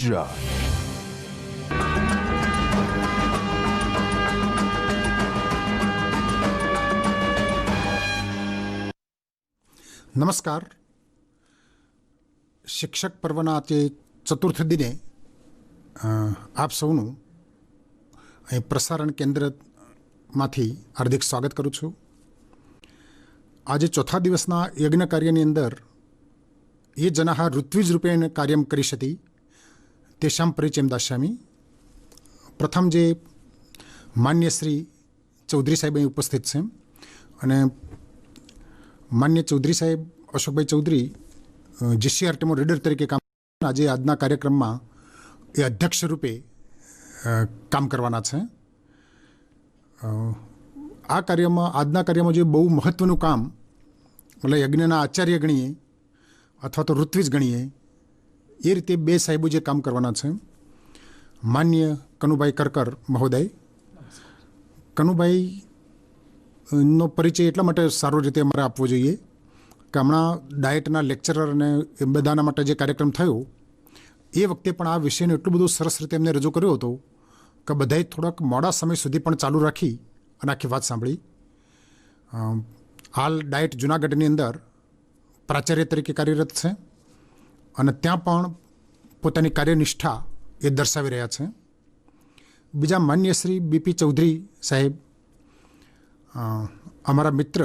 ગુજરાત. નમસ્કાર. શિક્ષક પર્વના તે ચતુર્થ દિને આપ સૌનું અહીં પ્રસારણ કેન્દ્રમાંથી હાર્દિક સ્વાગત કરું છું. આજે ચોથા દિવસના યજ્ઞ કાર્યની અંદર એ જનાહ ઋત્વિજ રૂપેણ કાર્યમ કરીષ્યતિ તેષાં પરિચયમ દાસ્યામિ. પ્રથમ જે માન્ય શ્રી ચૌધરી સાહેબ અહીં ઉપસ્થિત છે અને માન્ય ચૌધરી સાહેબ અશોકભાઈ ચૌધરી જીસીઆરટીમાં રીડર તરીકે કામ આજે આજના કાર્યક્રમમાં એ અધ્યક્ષ રૂપે કામ કરવાના છે. આ કાર્યમાં આજના કાર્યમાં જે બહુ મહત્ત્વનું કામ એટલે યજ્ઞના આચાર્ય ગણીએ અથવા તો ઋત્વિજ ગણીએ એ રીતે બે સાહેબો જે કામ કરવાના છે. માન્ય કનુભાઈ કરકર મહોદય. કનુભાઈનો પરિચય એટલા માટે સારો રીતે અમારે આપવો જોઈએ કે હમણાં ડાયટના લેક્ચરર અને એ બધાના માટે જે કાર્યક્રમ થયો એ વખતે પણ આ વિષયને એટલું બધું સરસ રીતે એમને રજૂ કર્યો હતો કે બધાએ થોડાક મોડા સમય સુધી પણ ચાલુ રાખી અને આખી વાત સાંભળી. હાલ ડાયટ જુનાગઢની અંદર પ્રાચાર્ય તરીકે કાર્યરત છે અને ત્યાં પણ પોતાની કાર્યનિષ્ઠા એ દર્શાવી રહ્યા છે. બીજા માન્ય શ્રી બીપી ચૌધરી સાહેબ અમારા મિત્ર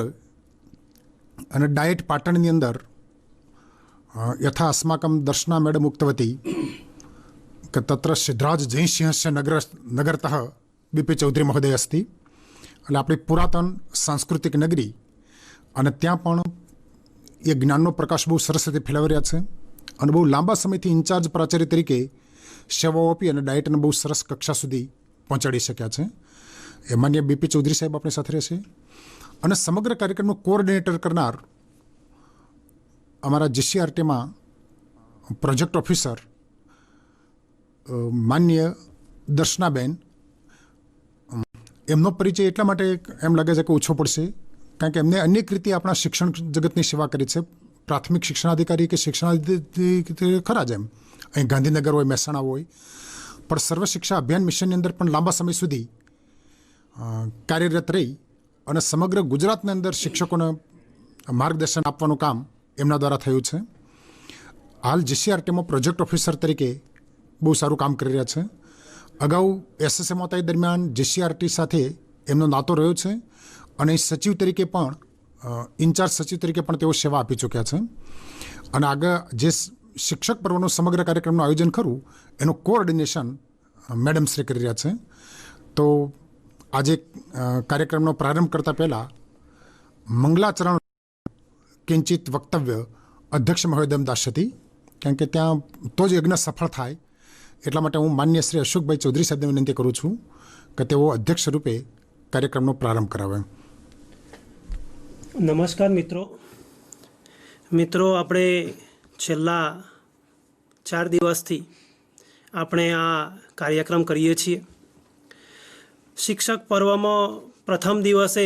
અને ડાયટ પાટણની અંદર યથા અસ્માકમ દર્શના મેડમ ઉક્તવતી કે તત્ર સિદ્ધરાજ જયસિંહસ્ય નગરતઃ બીપી ચૌધરી મહોદય અસ્તિ. એટલે આપણી પુરાતન સાંસ્કૃતિક નગરી અને ત્યાં પણ એ જ્ઞાનનો પ્રકાશ બહુ સરસ રીતે ફેલાવી રહ્યા છે અને બહુ લાંબા સમયથી ઇન્ચાર્જ પ્રાચાર્ય તરીકે સેવાઓ આપી અને ડાયટને બહુ સરસ કક્ષા સુધી પહોંચાડી શક્યા છે. એ માન્ય બીપી ચૌધરી સાહેબ આપણી સાથે રહેશે અને સમગ્ર કાર્યક્રમનું કોઓર્ડિનેટર કરનાર અમારા જીસીઆરટીમાં પ્રોજેક્ટ ઓફિસર માન્ય દર્શનાબેન. એમનો પરિચય એટલા માટે એમ લાગે છે કે ઓછો પડશે કારણ કે એમને અનેક રીતે આપણા શિક્ષણ જગતની સેવા કરી છે. પ્રાથમિક શિક્ષણાધિકારી કે શિક્ષણાધિકારી ખરા જ એમ અહીં ગાંધીનગર હોય, મહેસાણા હોય, પણ સર્વ શિક્ષા અભિયાન મિશનની અંદર પણ લાંબા સમય સુધી કાર્યરત રહી અને સમગ્ર ગુજરાતની અંદર શિક્ષકોને માર્ગદર્શન આપવાનું કામ એમના દ્વારા થયું છે. હાલ જીસીઆરટીમાં પ્રોજેક્ટ ઓફિસર તરીકે બહુ સારું કામ કરી રહ્યા છે. અગાઉ એસએસએમઓતાઈ દરમિયાન જીસીઆરટી સાથે એમનો નાતો રહ્યો છે અને સચિવ તરીકે પણ ઇન્ચાર્જ સચિવ તરીકે પણ તેઓ સેવા આપી ચૂક્યા છે અને આગળ જે શિક્ષક પર્વનું સમગ્ર કાર્યક્રમનું આયોજન ખરું એનું કોઓર્ડિનેશન મેડમ શ્રી કરી રહ્યા છે. તો આજે કાર્યક્રમનો પ્રારંભ કરતાં પહેલાં મંગલાચરણ કિંચિત વક્તવ્ય અધ્યક્ષ મહોદયમ દાસ્યતિ કારણ કે ત્યાં તો જ યજ્ઞ સફળ થાય એટલા માટે હું માન્ય શ્રી અશોકભાઈ ચૌધરી સાહેબને વિનંતી કરું છું કે તેઓ અધ્યક્ષ રૂપે કાર્યક્રમનો પ્રારંભ કરાવે. નમસ્કાર મિત્રો, આપણે છેલ્લા 4 દિવસથી આપણે આ કાર્યક્રમ કરીએ છીએ. શિક્ષક પર્વમાં પ્રથમ દિવસે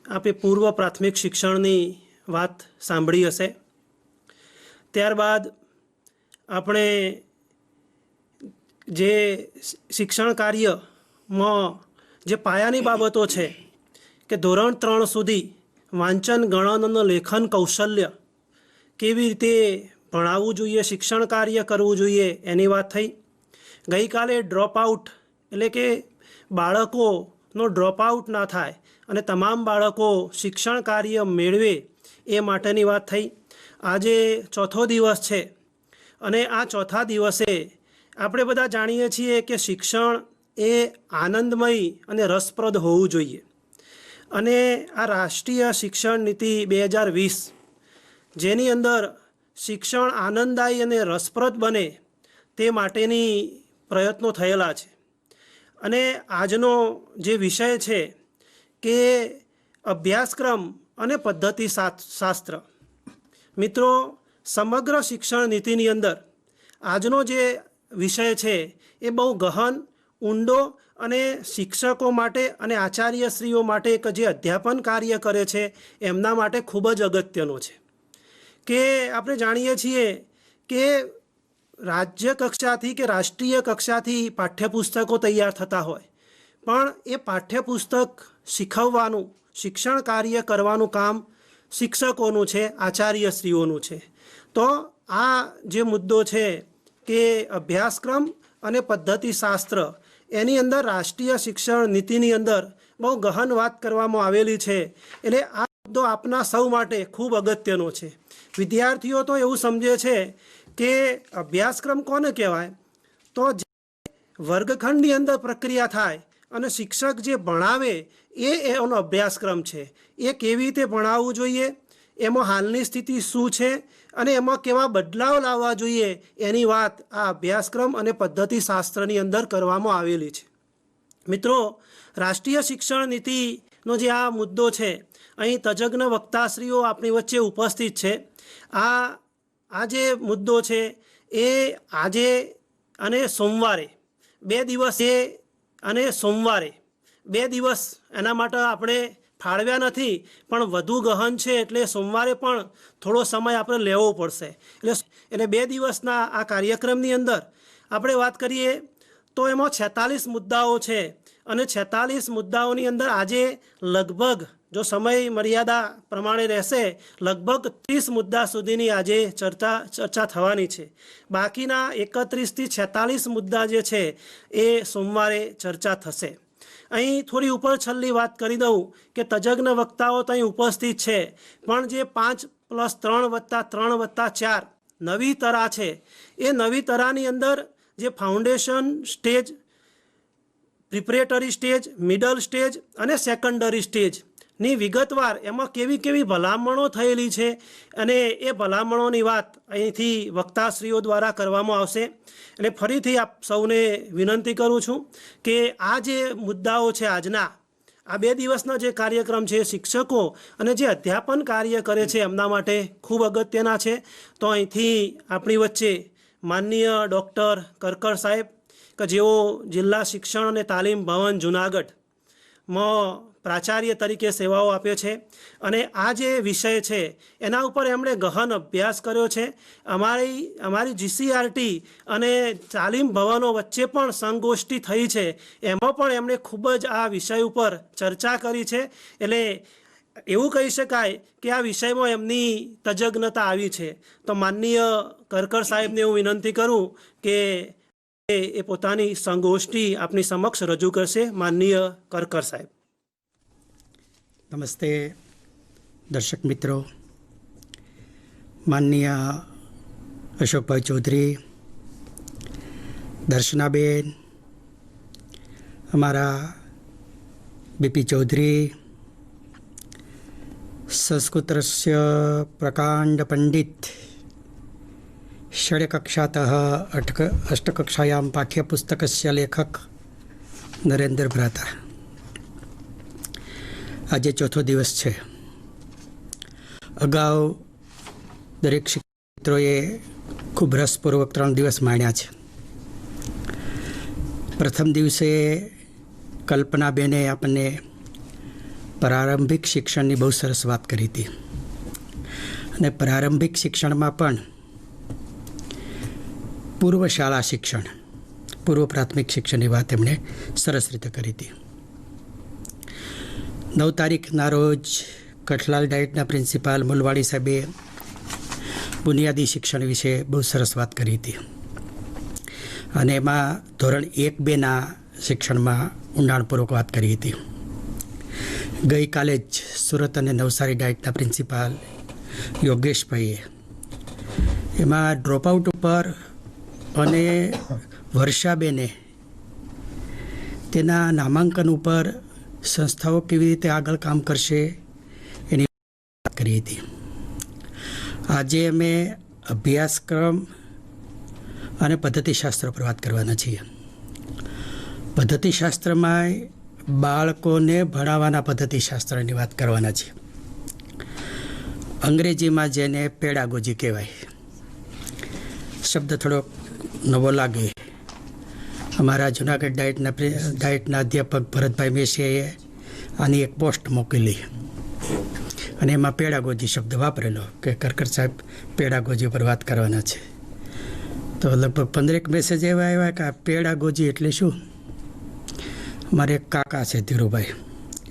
આપણે પૂર્વ પ્રાથમિક શિક્ષણની વાત સાંભળી હશે. ત્યારબાદ આપણે જે શિક્ષણ કાર્યમાં જે પાયાની બાબતો છે કે ધોરણ 3 સુધી વાંચન ગણન અને લેખન કૌશલ્ય કેવી રીતે ભણાવવું જોઈએ, શિક્ષણ કાર્ય કરવું જોઈએ એની વાત થઈ. ગઈકાલે ડ્રોપ આઉટ એટલે કે બાળકોનો ડ્રોપ આઉટ ના થાય અને તમામ બાળકો શિક્ષણ કાર્ય મેળવે એ માટેની વાત થઈ. આજે ચોથો દિવસ છે અને આ ચોથા દિવસે આપણે બધા જાણીએ છીએ કે શિક્ષણ એ આનંદમય અને રસપ્રદ હોવું જોઈએ અને આ રાષ્ટ્રીય શિક્ષણ નીતિ 2020 જેની અંદર શિક્ષણ આનંદદાયી અને રસપ્રદ બને તે માટેની પ્રયત્નો થયેલા છે. અને આજનો જે વિષય છે કે અભ્યાસક્રમ અને પદ્ધતિ શાસ્ત્ર. મિત્રો, સમગ્ર શિક્ષણ નીતિની અંદર આજનો જે વિષય છે એ બહુ ગહન, ઊંડો અને શિક્ષકો માટે અને આચાર્યશ્રીઓ માટે એક જે અધ્યાપન કાર્ય કરે છે એમના માટે ખૂબ જ અગત્યનો છે. કે આપણે જાણીએ છીએ કે રાજ્ય કક્ષાથી કે રાષ્ટ્રીય કક્ષાથી પાઠ્યપુસ્તકો તૈયાર થતા હોય, પણ એ પાઠ્યપુસ્તક શીખવવાનું, શિક્ષણ કાર્ય કરવાનું કામ શિક્ષકોનું છે, આચાર્યશ્રીઓનું છે. તો આ જે મુદ્દો છે કે અભ્યાસક્રમ અને પદ્ધતિશાસ્ત્ર એની અંદર રાષ્ટ્રીય શિક્ષણ નીતિની અંદર બહુ ગહન વાત કરવામાં આવેલી છે. એટલે આ મુદ્દો આપના સૌ માટે ખૂબ અગત્યનો છે. વિદ્યાર્થીઓ તો એવું સમજે છે કે અભ્યાસક્રમ કોને કહેવાય, તો જે વર્ગખંડની અંદર પ્રક્રિયા થાય અને શિક્ષક જે ભણાવે એ એનો અભ્યાસક્રમ છે. એ કેવી રીતે ભણાવવું જોઈએ, એમાં હાલની સ્થિતિ શું છે અને એમાં કેવા બદલાવ લાવવા જોઈએ, એની વાત આ અભ્યાસક્રમ અને પદ્ધતિશાસ્ત્રની અંદર કરવામાં આવેલી છે. મિત્રો, રાષ્ટ્રીય શિક્ષણ નીતિનો જે આ મુદ્દો છે, અહીં તજજ્ઞ વક્તાશ્રીઓ આપણી વચ્ચે ઉપસ્થિત છે. આ જે મુદ્દો છે એ આજે અને સોમવારે 2 દિવસ અને સોમવારે 2 દિવસ એના માટે આપણે ફાળવ્યા નથી, પણ વધુ ગહન છે એટલે સોમવારે પણ થોડો સમય આપણે લેવો પડશે. એટલે 2 દિવસના આ કાર્યક્રમની અંદર આપણે વાત કરીએ તો એમાં 46 મુદ્દાઓ છે અને 46 મુદ્દાઓની અંદર આજે લગભગ, જો સમય મર્યાદા પ્રમાણે રહેશે, લગભગ 30 મુદ્દા સુધીની આજે ચર્ચા થવાની છે. બાકીના 31થી 46 મુદ્દા જે છે એ સોમવારે ચર્ચા થશે. અહીં થોડી ઉપર છેલ્લી વાત કરી દઉં કે તજજ્ઞ વક્તાઓ તો અહીં ઉપસ્થિત છે, પણ જે 5+3+3+4 નવી તરા છે, એ નવી તરાની અંદર જે foundation stage, preparatory stage, middle stage અને સેકન્ડરી સ્ટેજની વિગતવાર એમાં કેવી કેવી ભલામણો થયેલી છે અને એ ભલામણોની વાત અહીંથી વક્તાશ્રીઓ દ્વારા કરવામાં આવશે. એટલે ફરીથી આપ સૌને વિનંતી કરું છું કે આ જે મુદ્દાઓ છે આજના આ 2 દિવસના જે કાર્યક્રમ છે, શિક્ષકો અને જે અધ્યાપન કાર્ય કરે છે એમના માટે ખૂબ અગત્યના છે. તો અહીંથી આપણી વચ્ચે માનનીય ડૉક્ટર કરકર સાહેબ કે જેઓ જિલ્લા શિક્ષણ અને તાલીમ ભવન જુનાગઢમાં પ્રાચાર્ય તરીકે સેવાઓ આપે છે અને આ જે વિષય છે એના ઉપર એમણે ગહન અભ્યાસ કર્યો છે. અમારી જીસીઆરટી અને તાલીમ ભવનો વચ્ચે પણ સંગોષ્ઠી થઈ છે, એમાં પણ એમણે ખૂબ જ આ વિષય ઉપર ચર્ચા કરી છે. એટલે એવું કહી શકાય કે આ વિષયમાં એમની તજજ્ઞતા આવી છે. તો માનનીય કરકર સાહેબને હું વિનંતી કરું કે એ પોતાની સંગોષ્ઠી આપની સમક્ષ રજૂ કરશે. માનનીય કરકર સાહેબ. નમસ્તે દર્શક મિત્રો, માનનીય અશોકભાઈ ચૌધરી, દર્શનાબેન, અમારા બીપી ચૌધરી, સંસ્કૃતस्य પ્રકાંડ પંડિત, षड्कक्षातः अष्टकक्षायां पाठ्यपुस्तकस्य लेखक नरेंद्र भ्राता. આજે 4થો દિવસ છે. અગાઉ દરેક શિક્ષકોએ ખૂબ રસપૂર્વક 3 દિવસ માણ્યા છે. પ્રથમ દિવસે કલ્પનાબેને આપણને પ્રારંભિક શિક્ષણની બહુ સરસ વાત કરી હતી અને પ્રારંભિક શિક્ષણમાં પણ પૂર્વ શાળા શિક્ષણ, પૂર્વ પ્રાથમિક શિક્ષણની વાત એમણે સરસ રીતે કરી હતી. 9 તારીખના રોજ કઠલાલ ડાયટના પ્રિન્સિપાલ મુલવાડી સાહેબે બુનિયાદી શિક્ષણ વિશે બહુ સરસ વાત કરી હતી અને એમાં ધોરણ 1-2ના શિક્ષણમાં ઊંડાણપૂર્વક વાત કરી હતી. ગઈકાલે જ સુરત અને નવસારી ડાયટના પ્રિન્સિપાલ યોગેશભાઈએ એમાં ડ્રોપઆઉટ ઉપર અને વર્ષાબેને તેના નામાંકન ઉપર સંસ્થાઓ કેવી રીતે આગળ કામ કરશે એની વાત કરી હતી. આજે અમે અભ્યાસક્રમ અને પદ્ધતિશાસ્ત્ર પર વાત કરવાના છીએ. પદ્ધતિશાસ્ત્રમાં બાળકોને ભણાવવાના પદ્ધતિશાસ્ત્રની વાત કરવાના છીએ. અંગ્રેજીમાં જેને પેડાગોજી કહેવાય. શબ્દ થોડો નવો લાગે. અમારા જુનાગઢ ડાયટના અધ્યાપક ભરતભાઈ મેસીએ આની એક પોસ્ટ મોકલી અને એમાં પેડાગોજી શબ્દ વાપરેલો કે કરકર સાહેબ પેડાગોજી પર વાત કરવાના છે. તો લગભગ 15 મેસેજ એવા આવ્યા કે આ પેડાગોજી એટલે શું. મારે એક કાકા છે ધીરુભાઈ,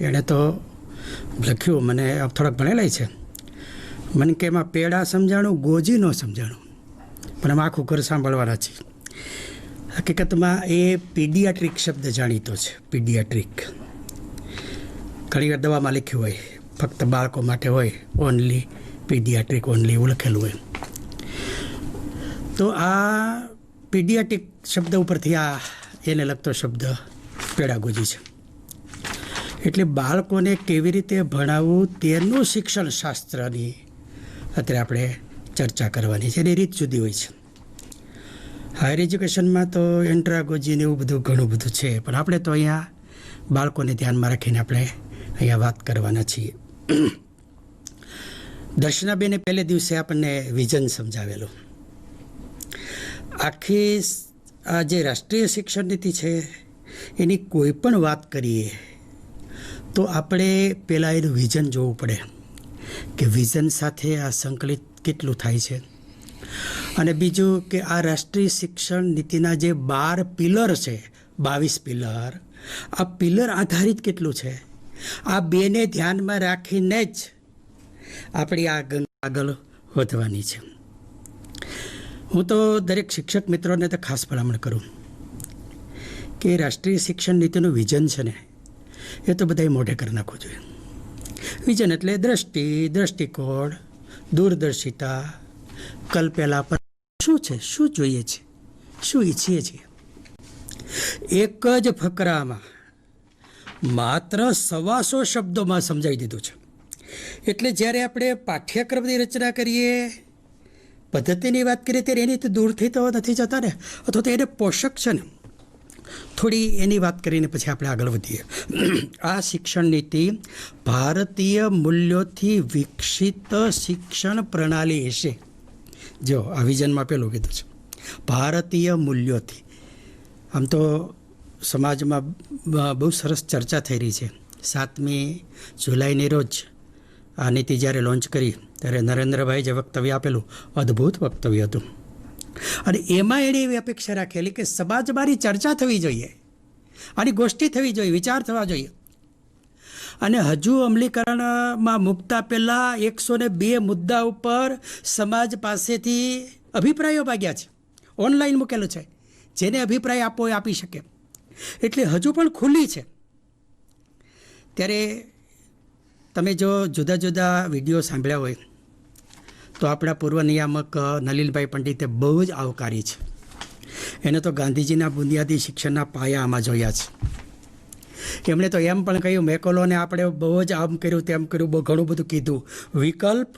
એણે તો લખ્યું, મને થોડાક ભણેલાય છે, મને કે એમાં પેડા સમજાણું, ગોજી ન સમજાણું, પણ આમ આખું ઘર સાંભળવાના છે. હકીકતમાં એ પીડિયાટ્રિક શબ્દ જાણીતો છે. પીડિયાટ્રિક ઘણીવાર દવામાં લખ્યું હોય, ફક્ત બાળકો માટે હોય, ઓનલી પીડિયાટ્રિક, ઓનલી એવું લખેલું હોય. તો આ પીડિયાટ્રિક શબ્દ ઉપરથી આ એને લગતો શબ્દ પેડાગોજી છે. એટલે બાળકોને કેવી રીતે ભણાવવું તેનું શિક્ષણ શાસ્ત્રની અત્યારે આપણે ચર્ચા કરવાની છે. એની રીત જુદી હોય છે. હાયર એજ્યુકેશનમાં તો એન્ટ્રાગોજી ને એવું બધું ઘણું બધું છે, પણ આપણે તો અહીંયા બાળકોને ધ્યાનમાં રાખીને આપણે અહીંયા વાત કરવાના છીએ. દર્શનાબેને પહેલે દિવસે આપણને વિઝન સમજાવેલું. આખી આ જે રાષ્ટ્રીય શિક્ષણ નીતિ છે એની કોઈ પણ વાત કરીએ તો આપણે પહેલાં એનું વિઝન જોવું પડે કે વિઝન સાથે આ સંકલિત કેટલું થાય છે. અને બીજું કે આ રાષ્ટ્રીય શિક્ષણ નીતિના જે 12 પિલર છે, 22 પિલર, આ પિલર આધારિત કેટલું છે, આ બેને ધ્યાનમાં રાખીને જ આપણી આ ગંગા આગળ વધવાની છે. હું તો દરેક શિક્ષક મિત્રોને તો ખાસ ભલામણ કરું કે રાષ્ટ્રીય શિક્ષણ નીતિનું વિઝન છે ને એ તો બધાએ મોઢે કરી નાખવું જોઈએ. વિઝન એટલે દ્રષ્ટિ, દ્રષ્ટિકોણ, દૂરદર્શિતા, કલ્પેલા પર શું છે, શું જોઈએ છે, શું ઈચ્છીએ છીએ. એક જ ફકરામાં માત્ર 125 શબ્દોમાં સમજાવી દીધું છે. એટલે જ્યારે આપણે પાઠ્યક્રમની રચના કરીએ, પદ્ધતિની વાત કરીએ, ત્યારે એની તો દૂરથી તો નથી જતા ને, અથવા તો એને પોષક છે ને, થોડી એની વાત કરીને પછી આપણે આગળ વધીએ. આ શિક્ષણ નીતિ ભારતીય મૂલ્યોથી વિકસિત શિક્ષણ પ્રણાલી હશે. જો આ વિઝનમાં પેલું કીધું છે ભારતીય મૂલ્યોથી. આમ તો સમાજમાં બહુ સરસ ચર્ચા થઈ રહી છે. 7મી જુલાઈની રોજ આ નીતિ જ્યારે લોન્ચ કરી ત્યારે નરેન્દ્રભાઈ જે વક્તવ્ય આપેલું, અદ્ભુત વક્તવ્ય હતું. અને એમાં એણે એવી અપેક્ષા રાખેલી કે સમાજમાંની ચર્ચા થવી જોઈએ, આની ગોષ્ઠી થવી જોઈએ, વિચાર થવા જોઈએ. અને હજુ અમલીકરણમાં મૂકતા પહેલાં 102 મુદ્દા ઉપર સમાજ પાસેથી અભિપ્રાયો માગ્યા છે. ઓનલાઈન મૂકેલું છે, જેને અભિપ્રાય આપવો એ આપી શકે. એટલે હજુ પણ ખુલ્લી છે. ત્યારે તમે જો જુદા જુદા વિડીયો સાંભળ્યા હોય તો આપણા પૂર્વ નિયામક નલિનભાઈ પંડિતે બહુ જ આવકારી છે. એને તો ગાંધીજીના બુનિયાદી શિક્ષણના પાયા આમાં જોયા છે. એમણે તો એમ પણ કહ્યું, મેકોલોને આપણે બહુ જ આમ કર્યું, તેમ કર્યું, બહુ ઘણું બધું કીધું. વિકલ્પ,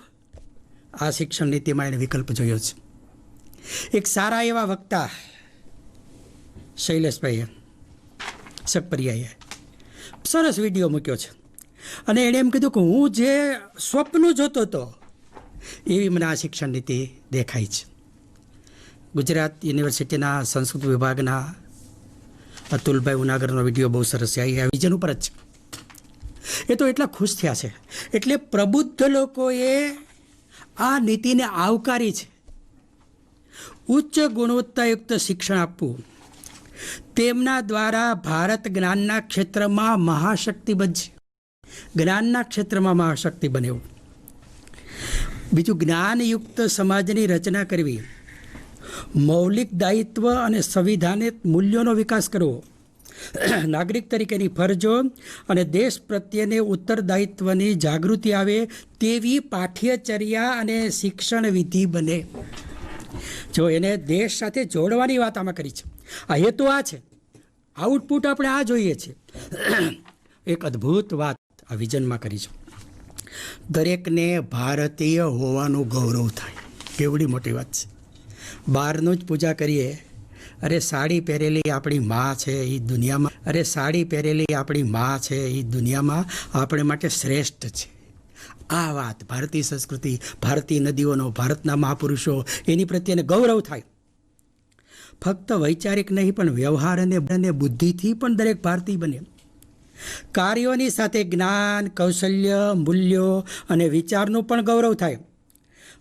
આ શિક્ષણ નીતિમાં એણે વિકલ્પ જોયો છે. એક સારા એવા વક્તા શૈલેષભાઈએ, સકપરિયાએ સરસ વિડીયો મૂક્યો છે. અને એણે એમ કીધું કે હું જે સ્વપ્ન જોતો હતો એવી મને આ શિક્ષણ નીતિ દેખાય છે. ગુજરાત યુનિવર્સિટીના સંસ્કૃત વિભાગના અતુલભાઈ ઉનાગરનો વિડીયો બહુ સરસ છે. આ વિઝન ઉપર જ છે. એ તો એટલા ખુશ થયા છે. એટલે પ્રબુદ્ધ લોકોએ આ નીતિને આવકારી છે. ઉચ્ચ ગુણવત્તાયુક્ત શિક્ષણ આપવું, તેમના દ્વારા ભારત જ્ઞાનના ક્ષેત્રમાં મહાશક્તિ બનશે. જ્ઞાનના ક્ષેત્રમાં મહાશક્તિ બને. બીજું, જ્ઞાનયુક્ત સમાજની રચના કરવી, મૌલિક દાયિત્વ અને સંવિધાનિક મૂલ્યોનો વિકાસ કરવો, નાગરિક તરીકેની ફરજો અને દેશ પ્રત્યેને ઉત્તરદાયિત્વની જાગૃતિ આવે તેવી પાઠ્યચર્યા અને શિક્ષણ વિધિ બને. જો એને દેશ સાથે જોડવાની વાત આમાં કરી છે. આ હેતુ આ છે, આઉટપુટ આપણે આ જોઈએ છે. એક અદ્ભુત વાત આ વિઝનમાં કરી છે. દરેકને ભારતીય હોવાનું ગૌરવ થાય. કેવડી મોટી વાત છે. બહારનું જ પૂજા કરીએ, અરે સાડી પહેરેલી આપણી મા છે એ દુનિયામાં, અરે સાડી પહેરેલી આપણી મા છે એ દુનિયામાં આપણે માટે શ્રેષ્ઠ છે. આ વાત ભારતીય સંસ્કૃતિ, ભારતીય નદીઓનો, ભારતના મહાપુરુષો, એની પ્રત્યેને ગૌરવ થાય. ફક્ત વૈચારિક નહીં પણ વ્યવહાર અને બુદ્ધિથી પણ દરેક ભારતીય બને. કાર્યોની સાથે જ્ઞાન, કૌશલ્ય, મૂલ્યો અને વિચારનું પણ ગૌરવ થાય.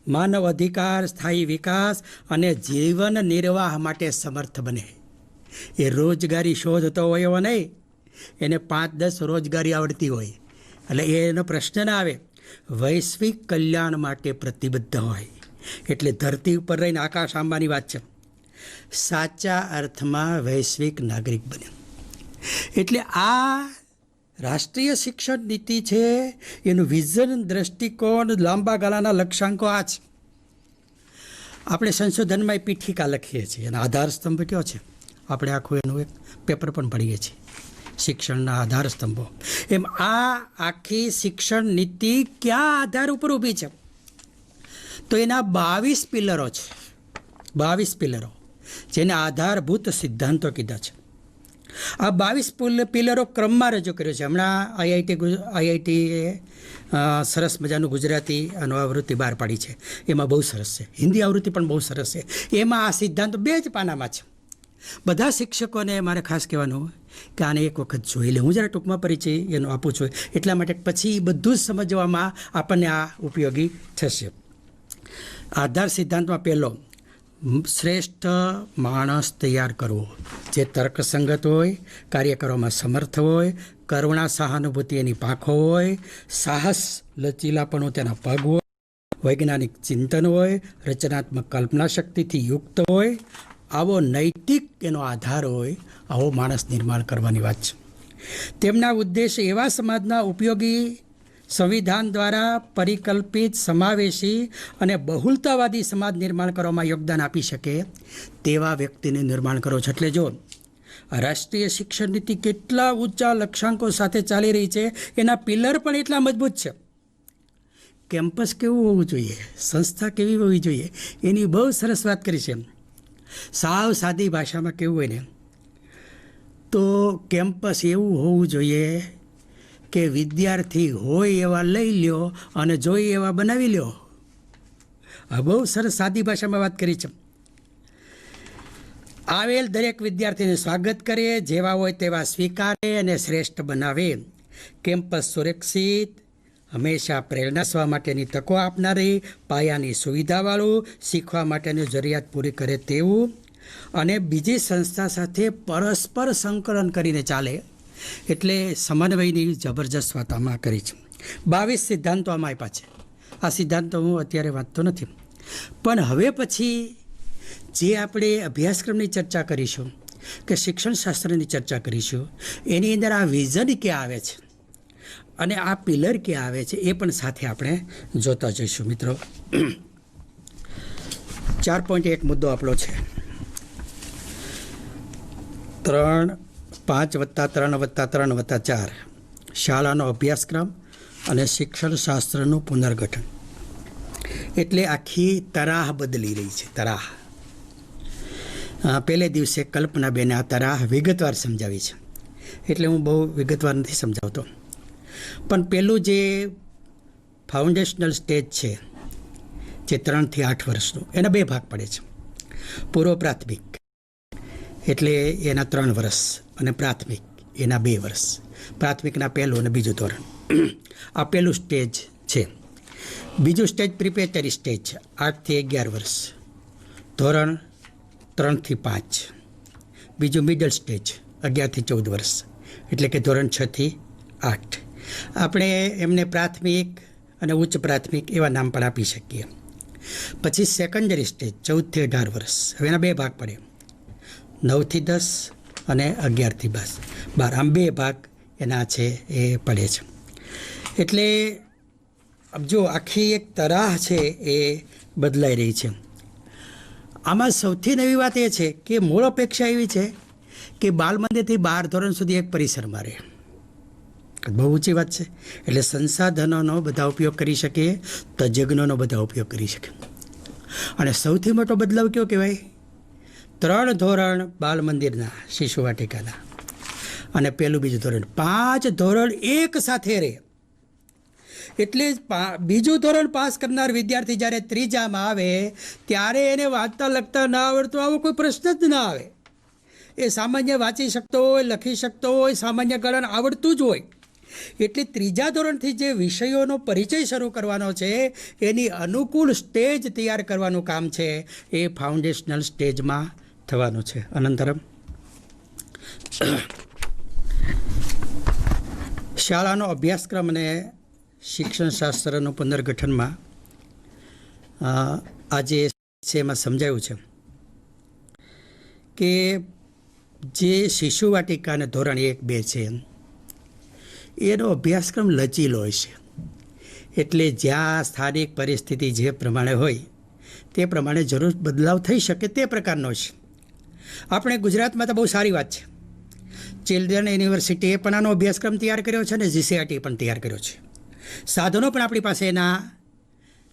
માનવ અધિકાર, સ્થાયી વિકાસ અને જીવન નિર્વાહ માટે સમર્થ બને. એ રોજગારી શોધતો હોય એવો નહીં, એને 5-10 રોજગારી આવડતી હોય, એટલે એનો પ્રશ્ન ના આવે. વૈશ્વિક કલ્યાણ માટે પ્રતિબદ્ધ હોય, એટલે ધરતી ઉપર રહીને આકાશ આંબાની વાત છે, સાચા અર્થમાં વૈશ્વિક નાગરિક બને. એટલે આ રાષ્ટ્રીય શિક્ષણ નીતિ છે, એનું વિઝન, દ્રષ્ટિકોણ, લાંબા ગાળાના લક્ષ્યાંકો આ છે. આપણે સંશોધનમાં એ પીઠિકા લખીએ છીએ, એના આધાર સ્તંભ કયો છે, આપણે આખું એનું એક પેપર પણ ભણીએ છીએ, શિક્ષણના આધાર સ્તંભો. એમ આ આખી શિક્ષણ નીતિ ક્યાં આધાર ઉપર ઊભી છે? તો એના 22 પિલરો છે, 22 પિલરો, જેને આધારભૂત સિદ્ધાંતો કીધા છે. આ 22 પિલરો ક્રમમાં રજૂ કર્યો છે. હમણાં આઈઆઈટીએ સરસ મજાનું ગુજરાતી આવૃત્તિ બહાર પાડી છે, એમાં બહુ સરસ છે. હિન્દી આવૃત્તિ પણ બહુ સરસ છે. એમાં આ સિદ્ધાંતો 2 જ પાનામાં છે. બધા શિક્ષકોને મારે ખાસ કહેવાનું કે આને એક વખત જોઈ લે. હું જરા ટૂંકમાં પરિચય એનો આપું છું, એટલા માટે પછી બધું જ સમજવામાં આપણને આ ઉપયોગી થશે. આધાર સિદ્ધાંતમાં પહેલો, શ્રેષ્ઠ માણસ તૈયાર કરવો, જે તર્કસંગત હોય, કાર્ય કરવામાં સમર્થ હોય, કરુણા સહાનુભૂતિ એની પાંખો હોય, સાહસ લચીલાપણું તેના પગ હોય, વૈજ્ઞાનિક ચિંતન હોય, રચનાત્મક કલ્પના શક્તિથી યુક્ત હોય, આવો નૈતિક એનો આધાર હોય, આવો માણસ નિર્માણ કરવાની વાત છે. તેમના ઉદ્દેશ એવા સમાજના ઉપયોગી, સંવિધાન દ્વારા પરિકલ્પિત, સમાવેશી અને બહુલતાવાદી સમાજ નિર્માણ કરવામાં યોગદાન આપી શકે તેવા વ્યક્તિનું નિર્માણ કરો છો. એટલે જો રાષ્ટ્રીય શિક્ષણ નીતિ કેટલા ઊંચા લક્ષ્યાંકો સાથે ચાલી રહી છે, એના પિલર પણ એટલા મજબૂત છે. કેમ્પસ કેવું હોવું જોઈએ, સંસ્થા કેવી હોવી જોઈએ, એની બહુ સરસ વાત કરી છે. સાવ સાદી ભાષામાં કેવું હોય ને, તો કેમ્પસ એવું હોવું જોઈએ કે વિદ્યાર્થી હોય એવા લઈ લ્યો અને જોઈએ એવા બનાવી લ્યો. આ બહુ સરસ સાદી ભાષામાં વાત કરી છે. આવેલ દરેક વિદ્યાર્થીને સ્વાગત કરે, જેવા હોય તેવા સ્વીકારે અને શ્રેષ્ઠ બનાવે. કેમ્પસ સુરક્ષિત, હંમેશા પ્રેરણા સ્વા માટેની તકો આપનારી, પાયાની સુવિધાવાળું, શીખવા માટેની જરૂરિયાત પૂરી કરે તેવું, અને બીજી સંસ્થા સાથે પરસ્પર સંકલન કરીને ચાલે, એટલે સમન્વયની જબરજસ્ત વાત આમાં કરી છે. 22 સિદ્ધાંતો આમાં આપ્યા છે. આ સિદ્ધાંતો હું અત્યારે વાંચતો નથી, પણ હવે પછી જે આપણે અભ્યાસક્રમની ચર્ચા કરીશું કે શિક્ષણશાસ્ત્રની ચર્ચા કરીશું, એની અંદર આ વિઝન ક્યાં આવે છે અને આ પિલર ક્યાં આવે છે, એ પણ સાથે આપણે જોતા જઈશું. મિત્રો, 4.1 મુદ્દો આપણો છે, 5+3+3+4 શાળાનો અભ્યાસક્રમ અને શિક્ષણશાસ્ત્રનું પુનર્ગઠન. એટલે આખી તરાહ બદલી રહી છે, તરાહ. પહેલે દિવસે કલ્પનાબેને આ તરાહ વિગતવાર સમજાવી છે, એટલે હું બહુ વિગતવાર નથી સમજાવતો. પણ પહેલું જે ફાઉન્ડેશનલ સ્ટેજ છે, જે 3 થી 8 વર્ષનું, એના 2 ભાગ પડે છે. પૂર્વ પ્રાથમિક એટલે એના 3 વર્ષ અને પ્રાથમિક એના 2 વર્ષ. પ્રાથમિકના પહેલું અને બીજું ધોરણ, આ પહેલું સ્ટેજ છે. બીજું સ્ટેજ પ્રિપેરેટરી સ્ટેજ છે, 8 થી 11 વર્ષ, ધોરણ 3 થી 5. બીજું મિડલ સ્ટેજ 11 થી 14 વર્ષ, એટલે કે ધોરણ 6 થી 8. આપણે એમને પ્રાથમિક અને ઉચ્ચ પ્રાથમિક એવા નામ પણ આપી શકીએ. પછી સેકન્ડરી સ્ટેજ 14 થી 18 વર્ષ, હવે એના 2 ભાગ પડે, 9 થી 10 અને 11 થી 12. આમ 2 ભાગ એના છે એ પડે છે. એટલે જો આખી એક તરાહ છે એ બદલાઈ રહી છે. આમાં સૌથી નવી વાત એ છે કે મૂળ અપેક્ષા એવી છે કે બાલ મંદિરથી 12 ધોરણ સુધી એક પરિસરમાં રહે. બહુ ઊંચી વાત છે. એટલે સંસાધનોનો બધા ઉપયોગ કરી શકે, તજજ્ઞોનો બધા ઉપયોગ કરી શકે. અને સૌથી મોટો બદલાવ કયો કહેવાય? 3 ધોરણ બાલ મંદિરના, શિશુ વાટિકાના, અને પહેલું બીજું ધોરણ, 5 ધોરણ એક સાથે રહે. એટલે બીજું ધોરણ પાસ કરનાર વિદ્યાર્થી જ્યારે ત્રીજામાં આવે ત્યારે એને વાંચતા લખતા ના આવડતું, આવો કોઈ પ્રશ્ન જ ના આવે. એ સામાન્ય વાંચી શકતો હોય, લખી શકતો હોય, સામાન્ય ગણન આવડતું જ હોય. એટલે ત્રીજા ધોરણથી જે વિષયોનો પરિચય શરૂ કરવાનો છે એની અનુકૂળ સ્ટેજ તૈયાર કરવાનું કામ છે એ ફાઉન્ડેશનલ સ્ટેજમાં થવાનું છે. અનંતરમ શાળાનો અભ્યાસક્રમ અને શિક્ષણશાસ્ત્રનું પુનર્ગઠનમાં આજે છે એમાં સમજાયું છે કે જે શિશુ વાટિકા અને ધોરણ 1-2 છે એનો અભ્યાસક્રમ લચીલો હોય છે. એટલે જ્યાં સ્થાનિક પરિસ્થિતિ જે પ્રમાણે હોય તે પ્રમાણે જરૂર બદલાવ થઈ શકે તે પ્રકારનો છે. આપણે ગુજરાતમાં તો બહુ સારી વાત છે, ચિલ્ડ્રન યુનિવર્સિટીએ પણ આનો અભ્યાસક્રમ તૈયાર કર્યો છે અને જીસીઆરટી પણ તૈયાર કર્યો છે. સાધનો પણ આપણી પાસે, એના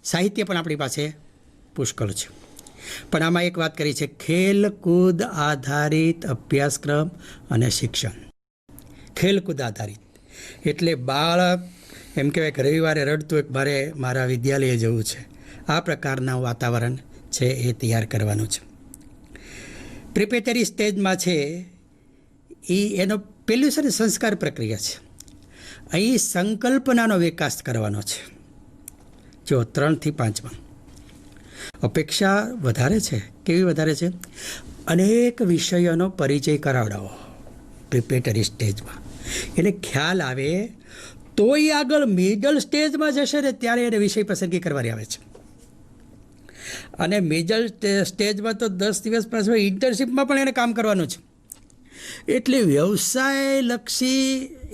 સાહિત્ય પણ આપણી પાસે પુષ્કળ છે. પણ આમાં એક વાત કરી છે, ખેલકૂદ આધારિત અભ્યાસક્રમ અને શિક્ષણ. ખેલકૂદ આધારિત એટલે બાળક એમ કહેવાય કે રવિવારે રડતું એક મારા વિદ્યાલયે જવું છે, આ પ્રકારના વાતાવરણ છે એ તૈયાર કરવાનું છે. પ્રિપેટરી સ્ટેજમાં છે એનો પહેલું છે ને સંસ્કાર પ્રક્રિયા છે. અહીં સંકલ્પનાનો વિકાસ કરવાનો છે. જો 3 થી 5માં અપેક્ષા વધારે છે. કેવી વધારે છે? અનેક વિષયોનો પરિચય કરાવડાવો પ્રિપેટરી સ્ટેજમાં, એને ખ્યાલ આવે તો એ આગળ મિડલ સ્ટેજમાં જશે ને ત્યારે એને વિષય પસંદગી કરવાની આવે છે. અને મિડલ સ્ટેજમાં તો 10 દિવસ પાછળ ઇન્ટર્નશીપમાં પણ એને કામ કરવાનું છે. એટલે વ્યવસાયલક્ષી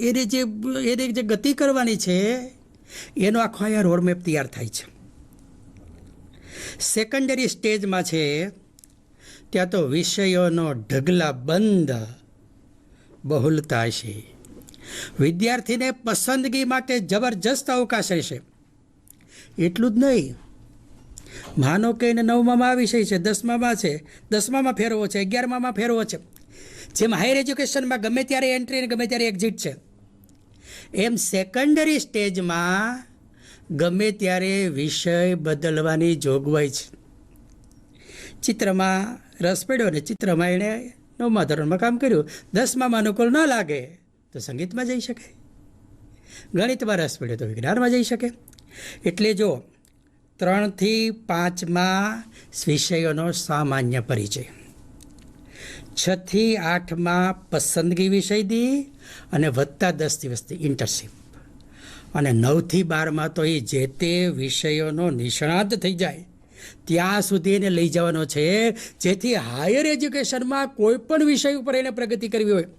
એને જે ગતિ કરવાની છે એનો આખો અહીંયા રોડમેપ તૈયાર થાય છે. સેકન્ડરી સ્ટેજમાં છે ત્યાં તો વિષયોનો ઢગલા બંધ બહુલતા છે. વિદ્યાર્થીને પસંદગી માટે જબરજસ્ત અવકાશ રહેશે. એટલું જ નહીં, માનો કે એને 9માં આ વિષય છે, 10માં છે, 10માં ફેરવો છે, 11માં ફેરવો છે. જેમ હાયર એજ્યુકેશનમાં ગમે ત્યારે એન્ટ્રી અને ગમે ત્યારે એક્ઝિટ છે, એમ સેકન્ડરી સ્ટેજમાં ગમે ત્યારે વિષય બદલવાની જોગવાઈ છે. ચિત્રમાં રસ પડ્યો ને ચિત્રમાં એણે 9મા ધોરણમાં કામ કર્યું, 10માં અનુકૂળ ન લાગે તો સંગીતમાં જઈ શકે, ગણિતમાં રસ પડ્યો તો વિજ્ઞાનમાં જઈ શકે. એટલે જો 3 થી 5માં વિષયોનો સામાન્ય પરિચય, 6 થી 8માં પસંદગી વિષય દી અને વત્તા 10 દિવસથી ઇન્ટર્નશીપ, અને 9 થી 12માં તો એ જે તે વિષયોનો નિષ્ણાત થઈ જાય ત્યાં સુધી એને લઈ જવાનો છે, જેથી હાયર એજ્યુકેશનમાં કોઈ પણ વિષય ઉપર એને પ્રગતિ કરવી હોય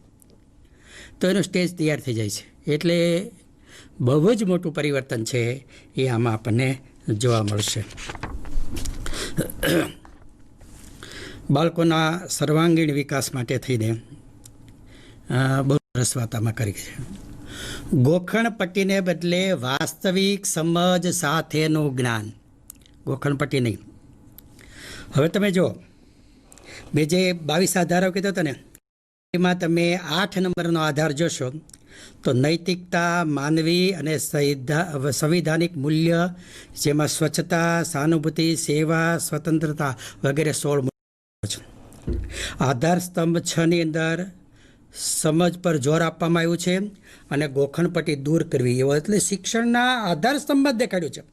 તો એનો સ્ટેજ તૈયાર થઈ જાય છે. એટલે બહુ જ મોટું પરિવર્તન છે એ આમાં આપણને જોવા મળશે. બાળકોના સર્વાંગીણ વિકાસ માટે થઈને બહુ સરસ વાત આમાં કરી છે. ગોખણપટ્ટીને બદલે વાસ્તવિક સમજ સાથેનું જ્ઞાન, ગોખણપટ્ટી નહીં. હવે તમે જો મેં જે 22 આધારો કીધો હતો ને એમાં તમે 8 નંબરનો આધાર જોશો તો નૈતિકતા, માનવી અને સંવિધાનિક મૂલ્ય, જેમાં સ્વચ્છતા, સહાનુભૂતિ, સેવા, સ્વતંત્રતા વગેરે 16 મૂલ્યો છે. આધાર સ્તંભ 6ની અંદર સમજ પર જોર આપવામાં આવ્યું છે અને ગોખણપટ્ટી દૂર કરવી એવો, એટલે શિક્ષણના આધાર સ્તંભમાં જ દેખાડ્યું છે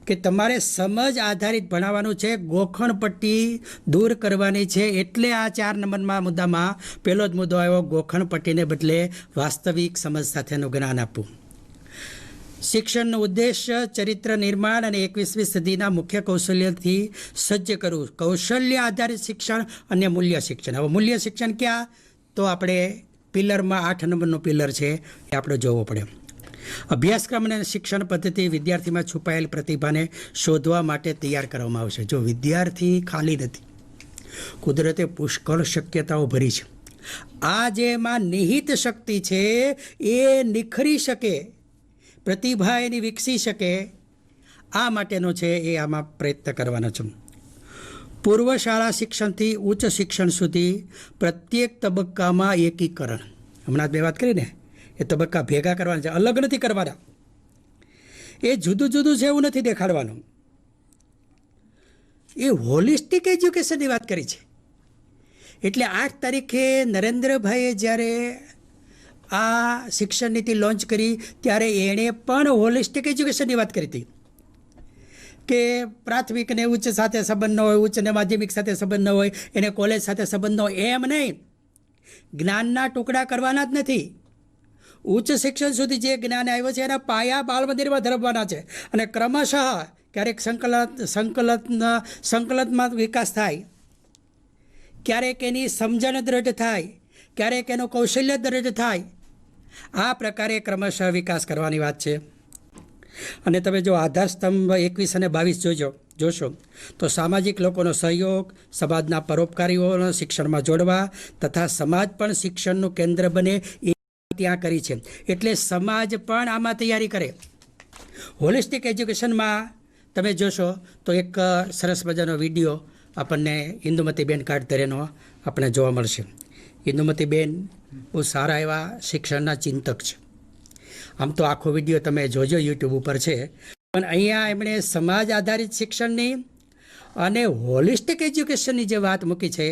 કે તમારે સમજ આધારિત ભણાવવાનું છે, ગોખણપટ્ટી દૂર કરવાની છે. એટલે આ 4 નંબરના મુદ્દામાં પહેલો જ મુદ્દો આવ્યો, ગોખણપટ્ટીને બદલે વાસ્તવિક સમજ સાથેનું જ્ઞાન આપવું. શિક્ષણનો ઉદ્દેશ્ય ચરિત્ર નિર્માણ અને 21મી સદીના મુખ્ય કૌશલ્યથી સજ્જ કરવું. કૌશલ્ય આધારિત શિક્ષણ અને મૂલ્ય શિક્ષણ. હવે મૂલ્ય શિક્ષણ ક્યાં? તો આપણે પિલરમાં 8 નંબરનો પિલર છે એ આપણે જોવો પડે. અભ્યાસક્રમ અને શિક્ષણ પદ્ધતિ વિદ્યાર્થીમાં છુપાયેલ પ્રતિભાને શોધવા માટે તૈયાર કરવામાં આવશે. જો વિદ્યાર્થી ખાલી નથી, કુદરતે પુષ્કળ શક્યતાઓ ભરી છે. આ જેમાં નિહિત શક્તિ છે એ નિખરી શકે, પ્રતિભા એની વિકસી શકે, આ માટેનો છે એ આમાં પ્રયત્ન કરવાનો છે. પૂર્વ શાળા શિક્ષણથી ઉચ્ચ શિક્ષણ સુધી પ્રત્યેક તબક્કામાં એકીકરણ, હમણાં જ મેં વાત કરીને એ તબક્કા ભેગા કરવાના છે, અલગ નથી કરવાના. એ જુદું જુદું છે એવું નથી દેખાડવાનું. એ હોલિસ્ટિક એજ્યુકેશનની વાત કરી છે. એટલે 8 તારીખે નરેન્દ્રભાઈએ જ્યારે આ શિક્ષણ નીતિ લોન્ચ કરી ત્યારે એણે પણ હોલિસ્ટિક એજ્યુકેશનની વાત કરી હતી કે પ્રાથમિક ને ઉચ્ચ સાથે સંબંધ ન હોય, ઉચ્ચ ને માધ્યમિક સાથે સંબંધ ન હોય, એને કોલેજ સાથે સંબંધ ન હોય, એમ નહીં. જ્ઞાનના ટુકડા કરવાના જ નથી. ઉચ્ચ શિક્ષણ સુધી જે જ્ઞાન આવ્યો છે એના પાયા બાળ મંદિરમાં ધરવવાના છે અને ક્રમશઃ ક્યારેક સંકલનમાં વિકાસ થાય, ક્યારેક એની સમજણ દ્રઢ થાય, ક્યારેક એનો કૌશલ્ય દ્રઢ થાય. આ પ્રકારે ક્રમશઃ વિકાસ કરવાની વાત છે. અને તમે જો આધાર સ્તંભ 21 અને 22 જોશો તો સામાજિક લોકોનો સહયોગ, સમાજના પરોપકારીઓનો શિક્ષણમાં જોડવા તથા સમાજ પણ શિક્ષણનું કેન્દ્ર બને એ ત્યાં કરી છે. એટલે સમાજ પણ આમાં તૈયારી કરે. હોલિસ્ટિક એજ્યુકેશનમાં તમે જોશો તો એક સરસ મજાનો વિડીયો આપણને ઇન્દુમતીબેન કાટધરેનો આપણે જોવા મળશે. ઇન્દુમતીબેન બહુ સારા એવા શિક્ષણના ચિંતક છે. આમ તો આખો વિડીયો તમે જોજો, યુટ્યુબ ઉપર છે, પણ અહીંયા એમણે સમાજ આધારિત શિક્ષણની અને હોલિસ્ટિક એજ્યુકેશનની જે વાત મૂકી છે,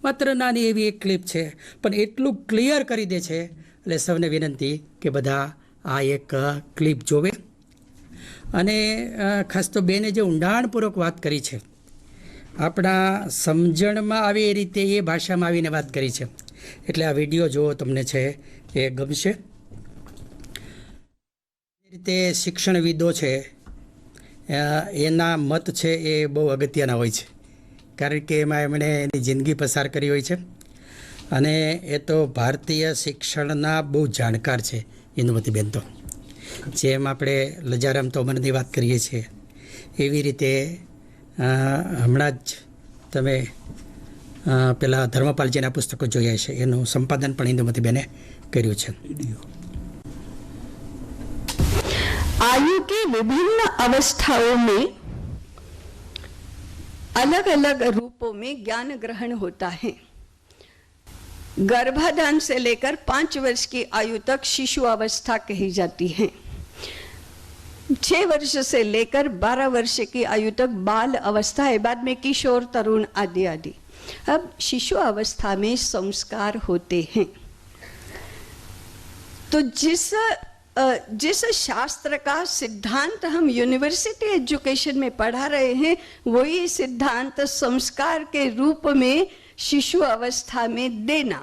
માત્ર નાની એવી એક ક્લિપ છે, પણ એટલું ક્લિયર કરી દે છે. એટલે સૌને વિનંતી કે બધા આ એક ક્લિપ જોવે. અને ખાસ તો બેને જે ઊંડાણપૂર્વક વાત કરી છે, આપણા સમજણમાં આવે એ રીતે એ ભાષામાં આવીને વાત કરી છે. એટલે આ વિડીયો જો તમને છે એ ગમશે. એ રીતે શિક્ષણવિદો છે એના મત છે એ બહુ અગત્યના હોય છે, કારણ કે એમાં એમણે એની જિંદગી પસાર કરી હોય છે અને એ તો ભારતીય શિક્ષણના બહુ જાણકાર છે ઇન્દુમતીબેન. તો જેમ આપણે લજારામ તોમરની વાત કરીએ છીએ એવી રીતે હમણાં જ તમે પેલા ધર્મપાલજીના પુસ્તકો જોયા છે, એનું સંપાદન પણ ઇન્દુમતીબેને કર્યું છે. आयु की विभिन्न अवस्थाओं में अलग अलग रूपों में ज्ञान ग्रहण होता है. गर्भाधान से लेकर 5 वर्ष की आयु तक शिशु अवस्था कही जाती है. 6 वर्ष से लेकर 12 वर्ष की आयु तक बाल अवस्था है, बाद में किशोर, तरुण आदि आदि. अब शिशु अवस्था में संस्कार होते हैं. तो जिस शास्त्र का सिद्धांत हम यूनिवर्सिटी एजुकेशन में पढ़ा रहे हैं, वही सिद्धांत संस्कार के रूप में शिशु अवस्था में देना.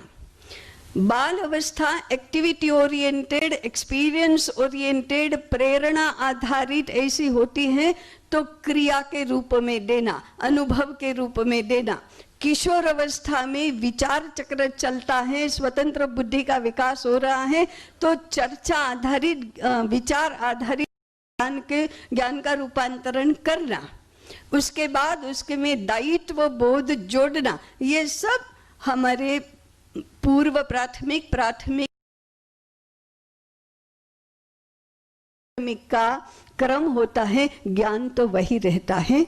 बाल अवस्था एक्टिविटी ओरिएंटेड, एक्सपीरियंस ओरिएंटेड, प्रेरणा आधारित ऐसी होती है, तो क्रिया के रूप में देना, अनुभव के रूप में देना. किशोर अवस्था में विचार चक्र चलता है, स्वतंत्र बुद्धि का विकास हो रहा है, तो चर्चा आधारित, विचार आधारित ज्ञान का रूपांतरण करना, उसके बाद उसके में दायित्व बोध जोड़ना, ये सब हमारे पूर्व प्राथमिक का क्रम होता है. ज्ञान तो वही रहता है.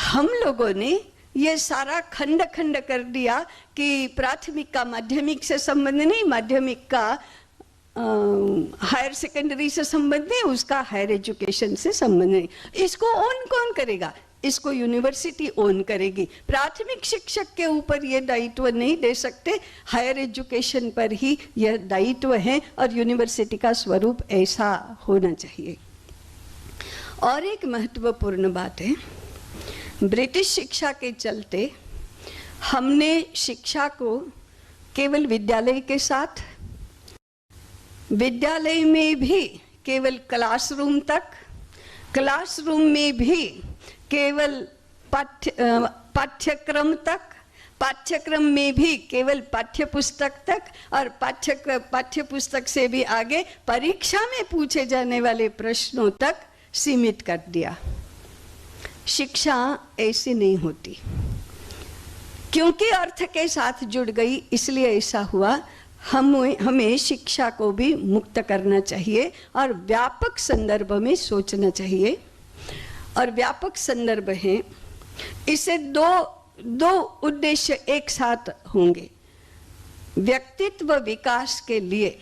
हम लोगों ने ये सारा खंड खंड कर दिया कि प्राथमिक का माध्यमिक से संबंध नहीं, माध्यमिक का हायर सेकेंडरी से संबंध नहीं, उसका हायर एजुकेशन से संबंध नहीं. इसको ऑन कौन करेगा? इसको यूनिवर्सिटी ऑन करेगी. प्राथमिक शिक्षक के ऊपर ये दायित्व नहीं दे सकते, हायर एजुकेशन पर ही यह दायित्व है और यूनिवर्सिटी का स्वरूप ऐसा होना चाहिए. और एक महत्वपूर्ण बात है, ब्रिटिश शिक्षा के चलते हमने शिक्षा को केवल विद्यालय के साथ, विद्यालय में भी केवल क्लासरूम तक, क्लासरूम में भी केवल पाठ्यक्रम तक, पाठ्यक्रम में भी केवल पाठ्यपुस्तक तक, और पाठ्यपुस्तक से भी आगे परीक्षा में पूछे जाने वाले प्रश्नों तक सीमित कर दिया. शिक्षा ऐसी नहीं होती, क्योंकि अर्थ के साथ जुड़ गई, इसलिए ऐसा हुआ. हमें शिक्षा को भी मुक्त करना चाहिए और व्यापक संदर्भ में सोचना चाहिए. और व्यापक संदर्भ है, इसे दो उद्देश्य एक साथ होंगे. व्यक्तित्व विकास के लिए,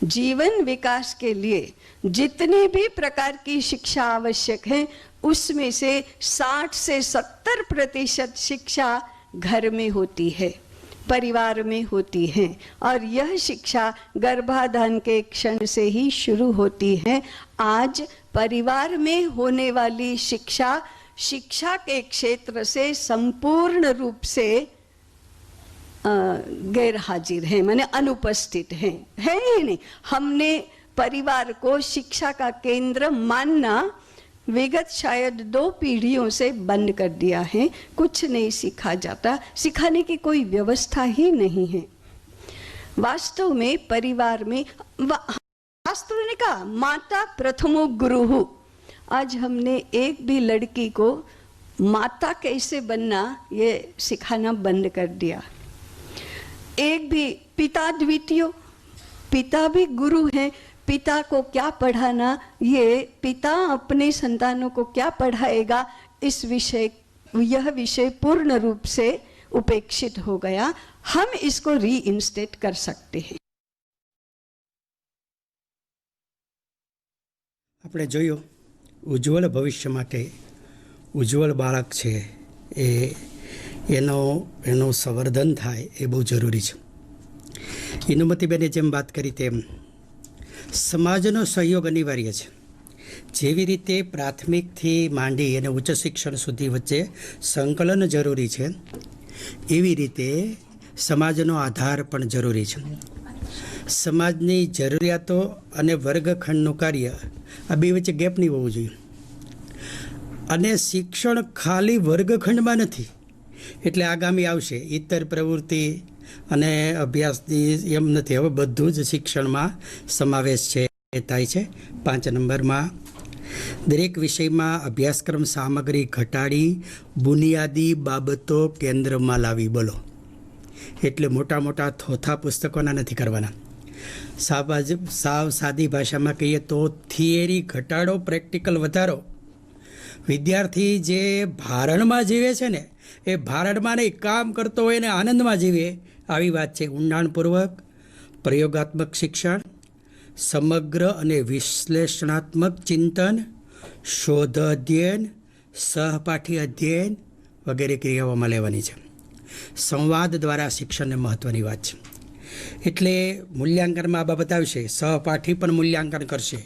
जीवन विकास के लिए जितनी भी प्रकार की शिक्षा आवश्यक है, उसमें से 60 से 70% शिक्षा घर में होती है. परिवार में होती है और यह शिक्षा गर्भाधान के क्षण से ही शुरू होती है। आज परिवार में होने वाली शिक्षा के क्षेत्र से संपूर्ण रूप से गैर हाजिर है, माने अनुपस्थित है ही नहीं। हमने परिवार को शिक्षा का केंद्र मानना विगत शायद 2 पीढ़ियों से बंद कर दिया है। कुछ नहीं सीखा जाता, सिखाने की कोई व्यवस्था ही नहीं है। वास्तव में परिवार में शास्त्रों ने कहा माता प्रथमो गुरु। आज हमने एक भी लड़की को माता कैसे बनना ये सिखाना बंद कर दिया। एक भी पिता द्वितीय, पिता भी गुरु है। पिता को क्या पढ़ाना, ये पिता अपने संतानों को क्या पढ़ाएगा, यह विषय पूर्ण रूप से उपेक्षित हो गया। हम इसको रीइंस्टेट कर सकते हैं। આપણે જોયું ઉજ્જવળ ભવિષ્ય માટે ઉજ્જવળ બાળક છે એનો સંવર્ધન થાય એ બહુ જરૂરી છે। ઇનુમતીબેને જેમ વાત કરી તેમ સમાજનો સહયોગ અનિવાર્ય છે। જેવી રીતે પ્રાથમિકથી માંડી અને ઉચ્ચ શિક્ષણ સુધી વચ્ચે સંકલન જરૂરી છે, એવી રીતે સમાજનો આધાર પણ જરૂરી છે। સમાજની જરૂરિયાતો અને વર્ગખંડનું કાર્ય આ બે વચ્ચે ગેપ નહીં હોવું જોઈએ। અને શિક્ષણ ખાલી વર્ગખંડમાં નથી, એટલે આગામી આવશે ઇતર પ્રવૃત્તિ અને અભ્યાસની એમ નથી। હવે બધું જ શિક્ષણમાં સમાવેશ છે થાય છે। 5 નંબરમાં દરેક વિષયમાં અભ્યાસક્રમ સામગ્રી ઘટાડી બુનિયાદી બાબતો કેન્દ્રમાં લાવી। બોલો, એટલે મોટા મોટા થોથા પુસ્તકોના નથી કરવાના। સાવ સાદી ભાષામાં કહીએ તો થિયરી ઘટાડો, પ્રેક્ટિકલ વધારો। વિદ્યાર્થી જે ભારણમાં જીવે છે ને એ ભારણમાં નહીં, કામ કરતો હોય ને આનંદમાં જીવે, આવી વાત છે। ઊંડાણપૂર્વક પ્રયોગાત્મક શિક્ષણ, સમગ્ર અને વિશ્લેષણાત્મક ચિંતન, શોધ અધ્યયન, સહપાઠી અધ્યયન વગેરે ક્રિયાઓમાં લેવાની છે। સંવાદ દ્વારા શિક્ષણને મહત્ત્વની વાત છે। એટલે મૂલ્યાંકનમાં આ બાબત આવશે, સહપાઠી પણ મૂલ્યાંકન કરશે,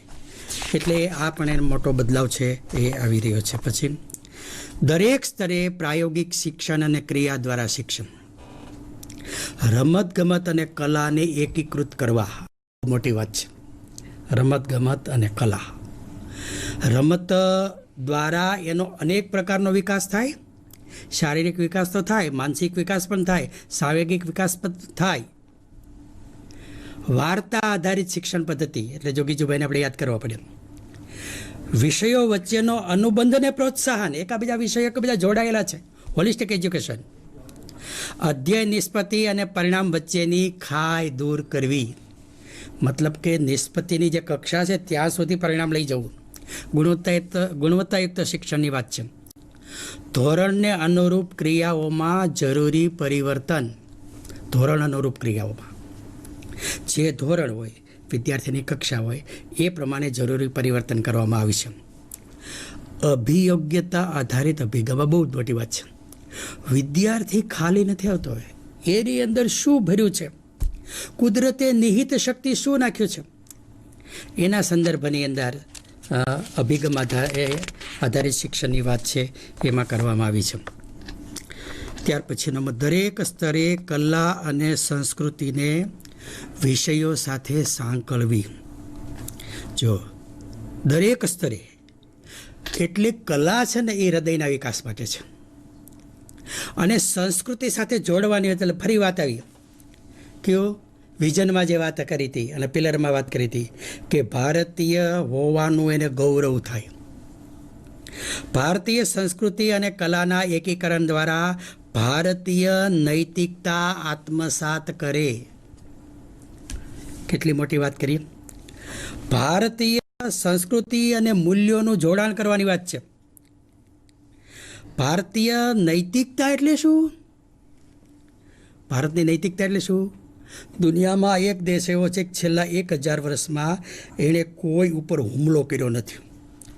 એટલે આ પણ એનો મોટો બદલાવ છે એ આવી રહ્યો છે। પછી દરેક સ્તરે પ્રાયોગિક શિક્ષણ અને ક્રિયા દ્વારા શિક્ષણ, રમતગમત અને કલાને એકીકૃત કરવા મોટી વાત છે। રમતગમત અને કલા, રમત દ્વારા એનો અનેક પ્રકારનો વિકાસ થાય। શારીરિક વિકાસ તો થાય, માનસિક વિકાસ પણ થાય, સાંવેગિક વિકાસ પણ થાય। વાર્તા આધારિત શિક્ષણ પદ્ધતિ એટલે જોગીજીભાઈને આપણે યાદ કરવા પડે। વિષયો વચ્ચેનો અનુબંધને પ્રોત્સાહન, એકાબીજા વિષયો એકબીજા જોડાયેલા છે, હોલિસ્ટિક એજ્યુકેશન। અધ્યયન, નિષ્પત્તિ અને પરિણામ વચ્ચેની ખાઈ દૂર કરવી, મતલબ કે નિષ્પત્તિની જે કક્ષા છે ત્યાં સુધી પરિણામ લઈ જવું। ગુણવત્તાયુક્ત શિક્ષણની વાત છે। ધોરણને અનુરૂપ ક્રિયાઓમાં જરૂરી પરિવર્તન, ધોરણ અનુરૂપ ક્રિયાઓમાં જે ધોરણ હોય, વિદ્યાર્થીની કક્ષા હોય એ પ્રમાણે જરૂરી પરિવર્તન કરવામાં આવ્યું છે। અભિયોગ્યતા આધારિત અભિગમ બહુ જ મોટી વાત છે। વિદ્યાર્થી ખાલી નથી આવતો હોય, એની અંદર શું ભર્યું છે, કુદરતે નિહિત શક્તિ શું નાખ્યું છે, એના સંદર્ભની અંદર અભિગમ આધારિત શિક્ષણની વાત છે એમાં કરવામાં આવી છે। ત્યાર પછીનો દરેક સ્તરે કલા અને સંસ્કૃતિને વિષયો સાથે સાંકળવી। જો દરેક સ્તરે, એટલે કલા છે ને એ હૃદયના વિકાસ માટે છે, અને સંસ્કૃતિ સાથે જોડવાની એટલે ફરી વાત આવી કે વિઝનમાં જે વાત કરી હતી અને પિલરમાં વાત કરી હતી કે ભારતીય હોવાનું એને ગૌરવ થાય। ભારતીય સંસ્કૃતિ અને કલાના એકીકરણ દ્વારા ભારતીય નૈતિકતા આત્મસાત કરે। કેટલી મોટી વાત કરી। ભારતીય સંસ્કૃતિ અને મૂલ્યોનું જોડાણ કરવાની વાત છે। ભારતીય નૈતિકતા એટલે શું? ભારતની નૈતિકતા એટલે શું? દુનિયામાં એક દેશ એવો છે કે છેલ્લા 1000 વર્ષમાં એણે કોઈ ઉપર હુમલો કર્યો નથી,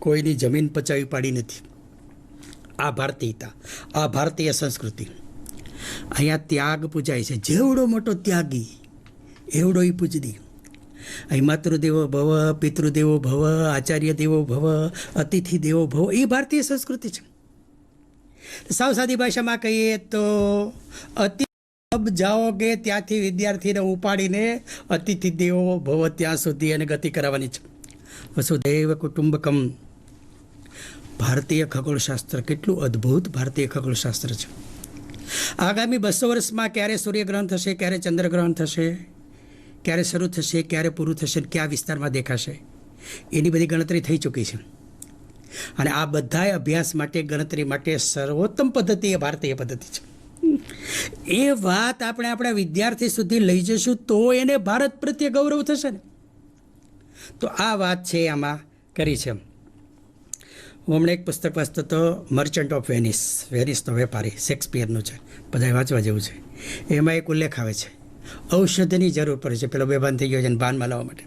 કોઈની જમીન પચાવી પાડી નથી। આ ભારતીયતા, આ ભારતીય સંસ્કૃતિ। અહીંયા ત્યાગ પૂજાય છે. જેવડો મોટો ત્યાગી એવડો એ પૂજદી. અહીં માતૃદેવો ભવ, પિતૃદેવો ભવ, આચાર્ય દેવો ભવ, અતિથિ દેવો ભવ, એ ભારતીય સંસ્કૃતિ છે. સાવ સાદી ભાષામાં કહીએ તો અતિ અબ જાઓગે ત્યાંથી વિદ્યાર્થીને ઉપાડીને અતિથિ દેવો ભવ ત્યાં સુધી એને ગતિ કરાવવાની છે. વસુધૈવ કુટુંબકમ. ભારતીય ખગોળશાસ્ત્ર કેટલું અદ્ભુત ભારતીય ખગોળશાસ્ત્ર છે. આગામી 200 વર્ષમાં ક્યારે સૂર્યગ્રહણ થશે, ક્યારે ચંદ્રગ્રહણ થશે, ક્યારે શરૂ થશે, ક્યારે પૂરું થશે, કયા વિસ્તારમાં દેખાશે, એની બધી ગણતરી થઈ ચૂકી છે. અને આ બધાય અભ્યાસ માટે, ગણતરી માટે સર્વોત્તમ પદ્ધતિ એ ભારતીય પદ્ધતિ છે. એ વાત આપણે આપણા વિદ્યાર્થી સુધી લઈ જઈશું તો એને ભારત પ્રત્યે ગૌરવ થશે ને. તો આ વાત છે આમાં કરી છે. હું હમણાં એક પુસ્તક વાંચતો હતો, મર્ચન્ટ ઓફ વેનિસ, વેનિસનો વેપારી, શેક્સપિયરનું છે, બધાએ વાંચવા જેવું છે. એમાં એક ઉલ્લેખ આવે છે, ઔષધની જરૂર પડે છે. પેલો બેભાન થઈ ગયો છે ભાનમાં લાવવા માટે.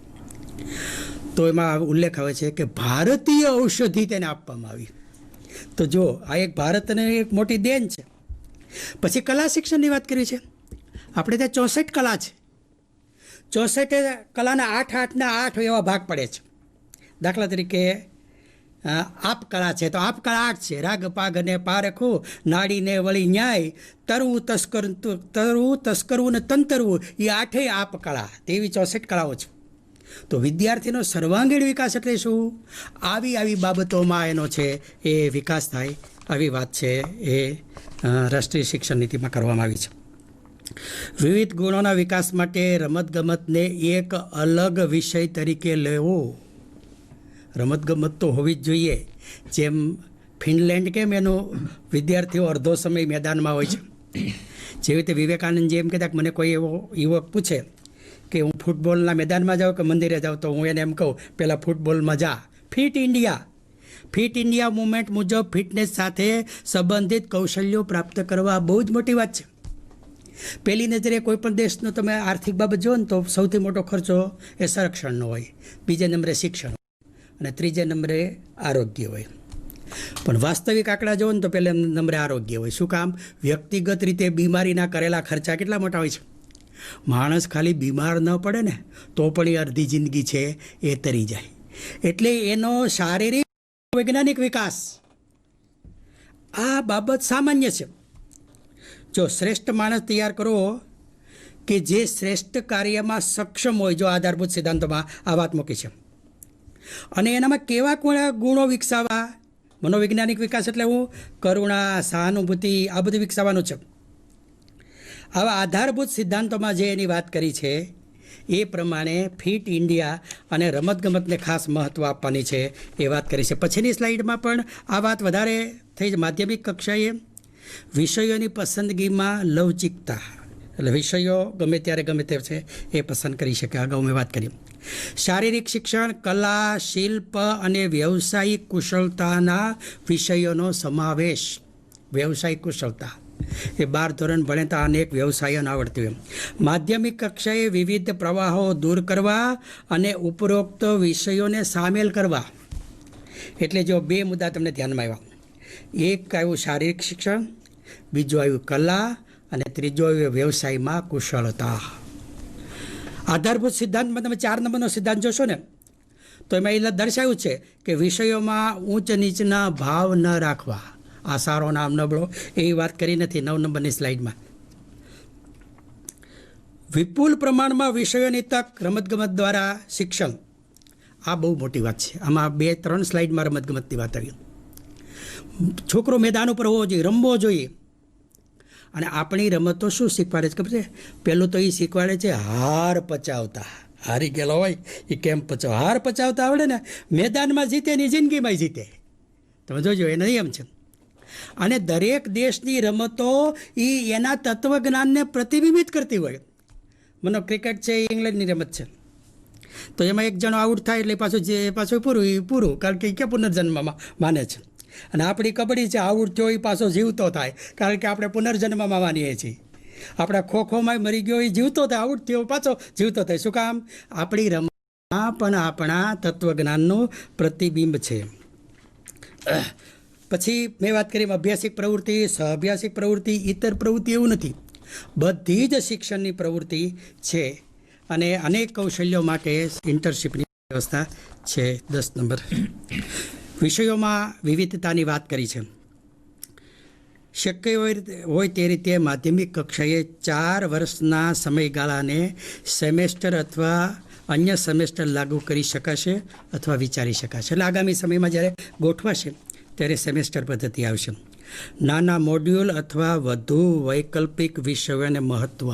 તો એમાં ઉલ્લેખ આવે છે કે ભારતીય ઔષધિ તેને આપવામાં આવી. તો જો આ એક ભારતને એક મોટી દેન છે. પછી કલા શિક્ષણની વાત કરી છે. આપણે ત્યાં 64 કલા છે. 64 કલાના 8 એવા ભાગ પડે છે. દાખલા તરીકે આપ કળા છે તો આપ કળા 8 છે. રાગ પાગ અને પારખું, નાડીને વળી ન્યાય, તરવું તસ્કરવું ને તંતરવું, એ 8 આપ કળા. તેવી 64 કળાઓ છે. તો વિદ્યાર્થીનો સર્વાંગીણ વિકાસ એટલે શું? આવી બાબતોમાં એનો છે એ વિકાસ થાય. આવી વાત છે એ રાષ્ટ્રીય શિક્ષણ નીતિમાં કરવામાં આવી છે. વિવિધ ગુણોના વિકાસ માટે રમતગમતને એક અલગ વિષય તરીકે લેવો. રમતગમત તો હોવી જ જોઈએ. જેમ ફિનલેન્ડ કેમ એનું વિદ્યાર્થીઓ અડધો સમય મેદાનમાં હોય છે, જેવી રીતે વિવેકાનંદજી એમ કહેતા કે મને કોઈ એવો યુવક પૂછે કે હું ફૂટબોલના મેદાનમાં જાઉં કે મંદિરે જાઉં, તો હું એને એમ કહું પહેલાં ફૂટબોલમાં જા. ફિટ ઇન્ડિયા મુવમેન્ટ મુજબ ફિટનેસ સાથે સંબંધિત કૌશલ્યો પ્રાપ્ત કરવા બહુ જ મોટી વાત છે. પહેલી નજરે કોઈપણ દેશનો તમે આર્થિક બાબત જુઓ ને તો સૌથી મોટો ખર્ચો એ સંરક્ષણનો હોય, બીજા નંબરે શિક્ષણ અને ત્રીજા નંબરે આરોગ્ય હોય. પણ વાસ્તવિક આંકડા જુઓ ને તો પહેલા નંબરે આરોગ્ય હોય. શું કામ? વ્યક્તિગત રીતે બીમારીના કરેલા ખર્ચા કેટલા મોટા હોય છે. માણસ ખાલી બીમાર ન પડે ને તો પણ એ અડધી જિંદગી છે એ તરી જાય. એટલે એનો શારીરિક વૈજ્ઞાનિક વિકાસ આ બાબત સામાન્ય છે. જો શ્રેષ્ઠ માણસ તૈયાર કરો કે જે શ્રેષ્ઠ કાર્યમાં સક્ષમ હોય, જો આધારભૂત સિદ્ધાંતોમાં આ વાત મૂકી છે. અને એનામાં કેવા ગુણો વિકસાવવા? મનોવૈજ્ઞાનિક વિકાસ એટલે હું કરુણા, સહાનુભૂતિ, આ બધું વિકસાવવાનું છે. આવા આધારભૂત સિદ્ધાંતોમાં જે એની વાત કરી છે એ પ્રમાણે ફિટ ઇન્ડિયા અને રમતગમતને ખાસ મહત્ત્વ આપવાની છે એ વાત કરી છે. પછીની સ્લાઇડમાં પણ આ વાત વધારે થઈ. માધ્યમિક કક્ષાએ વિષયોની પસંદગીમાં લવચિકતા, એટલે વિષયો ગમે ત્યારે ગમે તે છે એ પસંદ કરી શકે. અગાઉ મેં વાત કરી. શારીરિક શિક્ષણ, કલા, શિલ્પ અને વ્યવસાયિક કુશળતાના વિષયોનો સમાવેશ. વ્યવસાયિક કુશળતા એ 12 ધોરણ ભણેતા અનેક વ્યવસાયોને આવડતી હોય. માધ્યમિક કક્ષાએ વિવિધ પ્રવાહો દૂર કરવા અને ઉપરોક્ત વિષયોને સામેલ કરવા. એટલે જો 2 મુદ્દા તમને ધ્યાનમાં આવ્યા. એક આવ્યું શારીરિક શિક્ષણ, બીજું આવ્યું કલા, અને ત્રીજો આવ્યું વ્યવસાયમાં કુશળતા. આધારભૂત સિદ્ધાંતમાં તમે 4 નંબરનો સિદ્ધાંત જોશો ને તો એમાં એ દર્શાવ્યું છે કે વિષયોમાં ઊંચ નીચના ભાવ ન રાખવા. આ સારો નામ નબળો એવી વાત કરી નથી 9 નંબરની સ્લાઇડમાં. વિપુલ પ્રમાણમાં વિષયોની તક રમતગમત દ્વારા શિક્ષણ, આ બહુ મોટી વાત છે. આમાં 2-3 સ્લાઇડમાં રમતગમતની વાત આવી. છોકરો મેદાન ઉપર હોવો જોઈએ, રમવો જોઈએ. અને આપણી રમતો શું શીખવાડે છે ખબર છે? પહેલું તો એ શીખવાડે છે હાર પચાવતા. હારી ગયેલો હોય એ કેમ પચાવ, હાર પચાવતા આવડે ને મેદાનમાં જીતે ને જિંદગીમાં જીતે. તમે જોજો એ નિયમ છે. અને દરેક દેશની રમતો એ એના તત્વજ્ઞાનને પ્રતિબિંબિત કરતી હોય. મને ક્રિકેટ છે એ ઇંગ્લેન્ડની રમત છે, તો એમાં એક જણો આઉટ થાય એટલે પાછું પૂરું કારણ કે પુનર્જન્મમાં માને છે. અને આપણી કબડ્ડી છે, આઉટ થયો એ પાછો જીવતો થાય કારણ કે આપણે પુનર્જન્મમાં માનીએ છીએ. આપણા ખોખોમાં મરી ગયો એ જીવતો થાય, આઉટ થયો પાછો જીવતો થાય. શું કામ? આપણી રમતમાં પણ આપણા તત્વજ્ઞાનનું પ્રતિબિંબ છે. પછી મેં વાત કરી એમ અભ્યાસિક પ્રવૃત્તિ, સહઅભ્યાસિક પ્રવૃત્તિ, ઇતર પ્રવૃત્તિ એવું નથી. બધી જ શિક્ષણની પ્રવૃત્તિ છે અને અનેક કૌશલ્યો માટે ઇન્ટર્નશીપની વ્યવસ્થા છે. 10 નંબર વિષયોમાં વિવિધતાની વાત કરી છે. શક્ય હોય તે રીતે માધ્યમિક કક્ષાએ 4 વર્ષના સમયગાળાને સેમેસ્ટર અથવા અન્ય સેમેસ્ટર લાગુ કરી શકાશે અથવા વિચારી શકાશે. એટલે આગામી સમયમાં જ્યારે ગોઠવાશે ત્યારે સેમેસ્ટર પદ્ધતિ આવશે. નાના મોડ્યુલ અથવા વધુ વૈકલ્પિક વિષયોને મહત્ત્વ.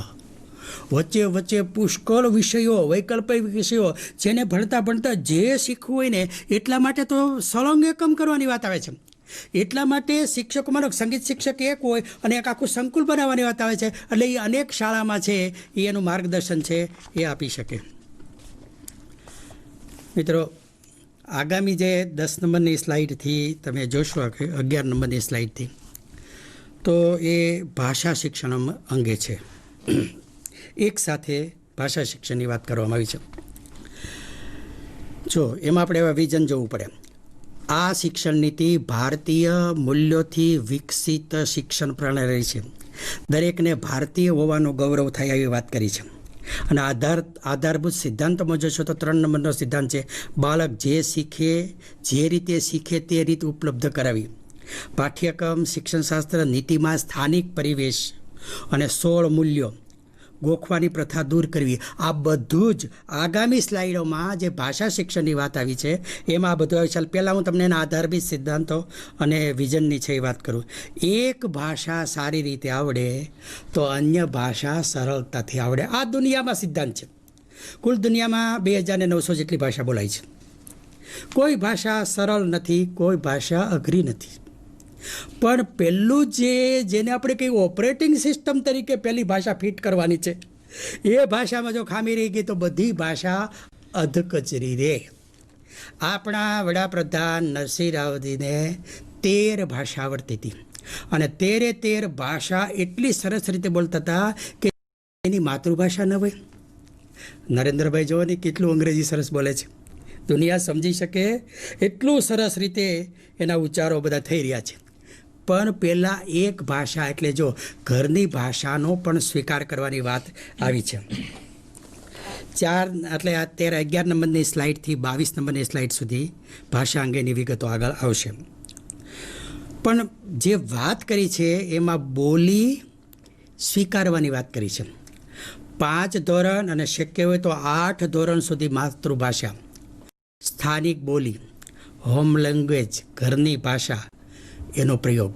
વચ્ચે પુષ્કળ વિષયો, વૈકલ્પિક વિષયો, જેને ભણતા જે શીખવું હોય ને એટલા માટે તો સળંગ એકમ કરવાની વાત આવે છે. એટલા માટે શિક્ષકો માનો સંગીત શિક્ષક એક હોય અને એક આખું સંકુલ બનાવવાની વાત આવે છે. એટલે એ અનેક શાળામાં છે એ એનું માર્ગદર્શન છે એ આપી શકે. મિત્રો, આગામી જે 10 નંબરની સ્લાઇડથી તમે જોશો, 11 નંબરની સ્લાઇડથી, તો એ ભાષા શિક્ષણ અંગે છે. એક સાથે ભાષા શિક્ષણની વાત કરવામાં આવી છે. જો એમાં આપણે એવા વિઝન જોવું પડે. આ શિક્ષણ નીતિ ભારતીય મૂલ્યોથી વિકસિત શિક્ષણ પ્રણાલી છે. દરેકને ભારતીય હોવાનું ગૌરવ થાય એવી વાત કરી છે. અને આધારભૂત સિદ્ધાંતમાં જોશો તો 3 નંબરનો સિદ્ધાંત છે, બાળક જે શીખે, જે રીતે શીખે તે રીત ઉપલબ્ધ કરાવી. પાઠ્યક્રમ શિક્ષણશાસ્ત્ર નીતિમાં સ્થાનિક પરિવેશ અને 16 મૂલ્યો ગોખવાની પ્રથા દૂર કરવી. આ બધું જ આગામી સ્લાઇડોમાં જે ભાષા શિક્ષણની વાત આવી છે એમાં આ બધું આવે છે. પહેલાં હું તમને એના આધારભૂત સિદ્ધાંતો અને વિઝનની છે એ વાત કરું. એક ભાષા સારી રીતે આવડે તો અન્ય ભાષા સરળતાથી આવડે. આ દુનિયામાં સિદ્ધાંત છે. કુલ દુનિયામાં 2900 જેટલી ભાષા બોલાય છે. કોઈ ભાષા સરળ નથી, કોઈ ભાષા અઘરી નથી. પણ પહેલું જેને આપણે કહીએ ઓપરેટિંગ સિસ્ટમ તરીકે પહેલી ભાષા ફિટ કરવાની છે, એ ભાષામાં જો ખામી રહી ગઈ તો બધી ભાષા અધકચરી રહે. આપણા વડાપ્રધાન નરસિંહ રાવજીને 13 ભાષા આવડતી હતી અને 13 ભાષા એટલી સરસ રીતે બોલતા હતા કે એની માતૃભાષા ન હોય. નરેન્દ્રભાઈ જોવો ને કેટલું અંગ્રેજી સરસ બોલે છે. દુનિયા સમજી શકે એટલું સરસ રીતે એના ઉચ્ચારો બધા થઈ રહ્યા છે. પણ પહેલાં એક ભાષા એટલે જો ઘરની ભાષાનો પણ સ્વીકાર કરવાની વાત આવી છે. 11 નંબરની સ્લાઇડથી 22 નંબરની સ્લાઇડ સુધી ભાષા અંગેની વિગતો આગળ આવશે. પણ જે વાત કરી છે એમાં બોલી સ્વીકારવાની વાત કરી છે. 5 ધોરણ અને શક્ય હોય તો 8 ધોરણ સુધી માતૃભાષા, સ્થાનિક બોલી, હોમ લેંગ્વેજ, ઘરની ભાષા, એનો પ્રયોગ.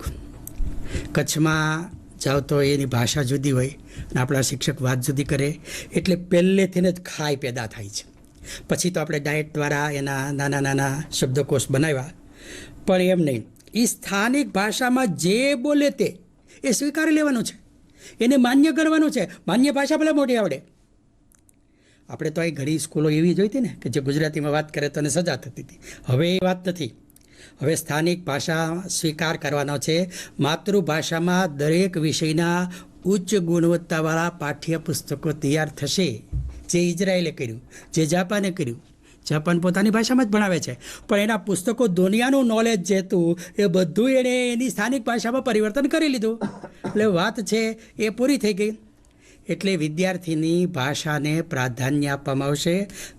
કચ્છમાં જાઓ તો એની ભાષા જુદી હોય અને આપણા શિક્ષક વાત જુદી કરે એટલે પહેલેથી જ ખાઈ પેદા થાય છે. પછી તો આપણે ડાયટ દ્વારા એના નાના શબ્દકોશ બનાવ્યા, પણ એમ નહીં. એ સ્થાનિક ભાષામાં જે બોલે તે એ સ્વીકારી લેવાનું છે, એને માન્ય કરવાનું છે. માન્ય ભાષા ભલે મોટી આવડે. આપણે તો અહીં ઘણી સ્કૂલો એવી જોઈ હતી ને કે જે ગુજરાતીમાં વાત કરે તો એને સજા થતી હતી. હવે એ વાત નથી. હવે સ્થાનિક ભાષા સ્વીકાર કરવાનો છે. માતૃભાષામાં દરેક વિષયના ઉચ્ચ ગુણવત્તાવાળા પાઠ્યપુસ્તકો તૈયાર થશે. જે ઇઝરાયેલે કર્યું, જે જાપાને કર્યું. જાપાન પોતાની ભાષામાં જ ભણાવે છે, પણ એના પુસ્તકો દુનિયાનું નોલેજ જે હતું એ બધું એણે એની સ્થાનિક ભાષામાં પરિવર્તન કરી લીધું. એટલે વાત છે એ પૂરી થઈ ગઈ. એટલે વિદ્યાર્થીની ભાષાને પ્રાધાન્ય આપવામાં આવશે,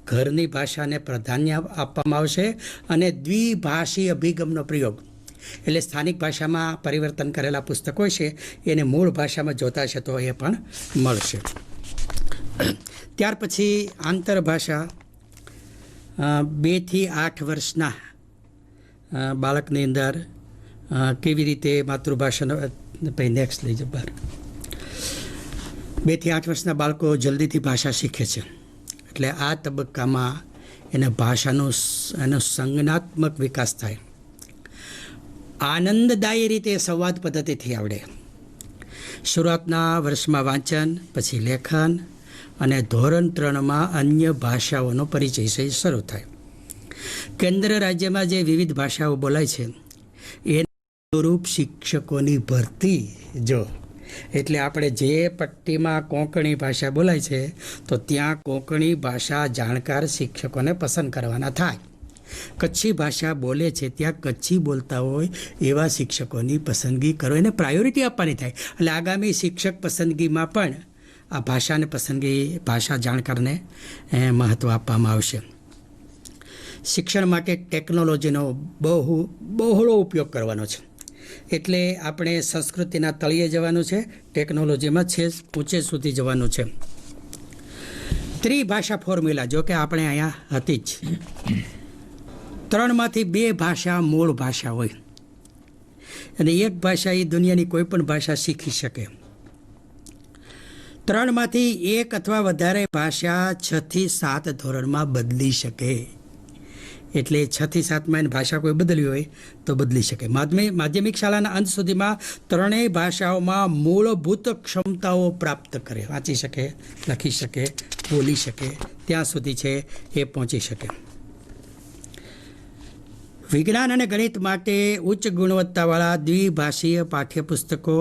ઘરની ભાષાને પ્રાધાન્ય આપવામાં આવશે અને દ્વિભાષી અભિગમનો પ્રયોગ. એટલે સ્થાનિક ભાષામાં પરિવર્તન કરેલા પુસ્તકો છે એને મૂળ ભાષામાં જોતા છે તો એ પણ મળશે. ત્યાર પછી આંતરભાષા 2 થી 8 વર્ષના બાળકની અંદર કેવી રીતે માતૃભાષાનો નેક્સ્ટ લઈ જાઓ બહાર. 2 થી 8 વર્ષના બાળકો જલ્દીથી ભાષા શીખે છે. એટલે આ તબક્કામાં એને એનો સંજ્ઞાત્મક વિકાસ થાય. આનંદદાયી રીતે સંવાદ પદ્ધતિથી આવડે. શરૂઆતના વર્ષમાં વાંચન, પછી લેખન અને ધોરણ 3માં અન્ય ભાષાઓનો પરિચય શરૂ થાય. કેન્દ્ર રાજ્યમાં જે વિવિધ ભાષાઓ બોલાય છે એના અનુરૂપ શિક્ષકોની ભરતી. જો એટલે આપણે જે પટ્ટીમાં કોંકણી ભાષા બોલાય છે તો ત્યાં કોંકણી ભાષા જાણકાર શિક્ષકોને પસંદ કરવાના થાય. કચ્છી ભાષા બોલે છે ત્યાં કચ્છી બોલતા હોય એવા શિક્ષકોની પસંદગી કરો, એને પ્રાયોરિટી આપવાની થાય. એટલે આગામી શિક્ષક પસંદગીમાં પણ આ ભાષાને પસંદગી, ભાષા જાણકારને મહત્ત્વ આપવામાં આવશે. શિક્ષણ માટે ટેકનોલોજીનો બહોળો ઉપયોગ કરવાનો છે. એટલે આપણે સંસ્કૃતિના તળિયે જવાનું છે, ટેકનોલોજીમાં છે ઊંચે સુધી જવાનું છે. ત્રિભાષા ફોર્મ્યુલા, જો કે આપણે અહીંયા હતી જ, 3માંથી 2 ભાષા મૂળ ભાષા હોય અને 1 ભાષા એ દુનિયાની કોઈ પણ ભાષા શીખી શકે. 3માંથી 1 અથવા વધારે ભાષા 6 થી 7 ધોરણમાં બદલી શકે. એટલે 6 થી 7માં એની ભાષા કોઈ બદલી હોય તો બદલી શકે. માધ્યમિક શાળાના અંત સુધીમાં 3 ભાષાઓમાં મૂળભૂત ક્ષમતાઓ પ્રાપ્ત કરે, વાંચી શકે, લખી શકે, બોલી શકે, ત્યાં સુધી છે એ પહોંચી શકે. વિજ્ઞાન અને ગણિત માટે ઉચ્ચ ગુણવત્તાવાળા દ્વિભાષીય પાઠ્યપુસ્તકો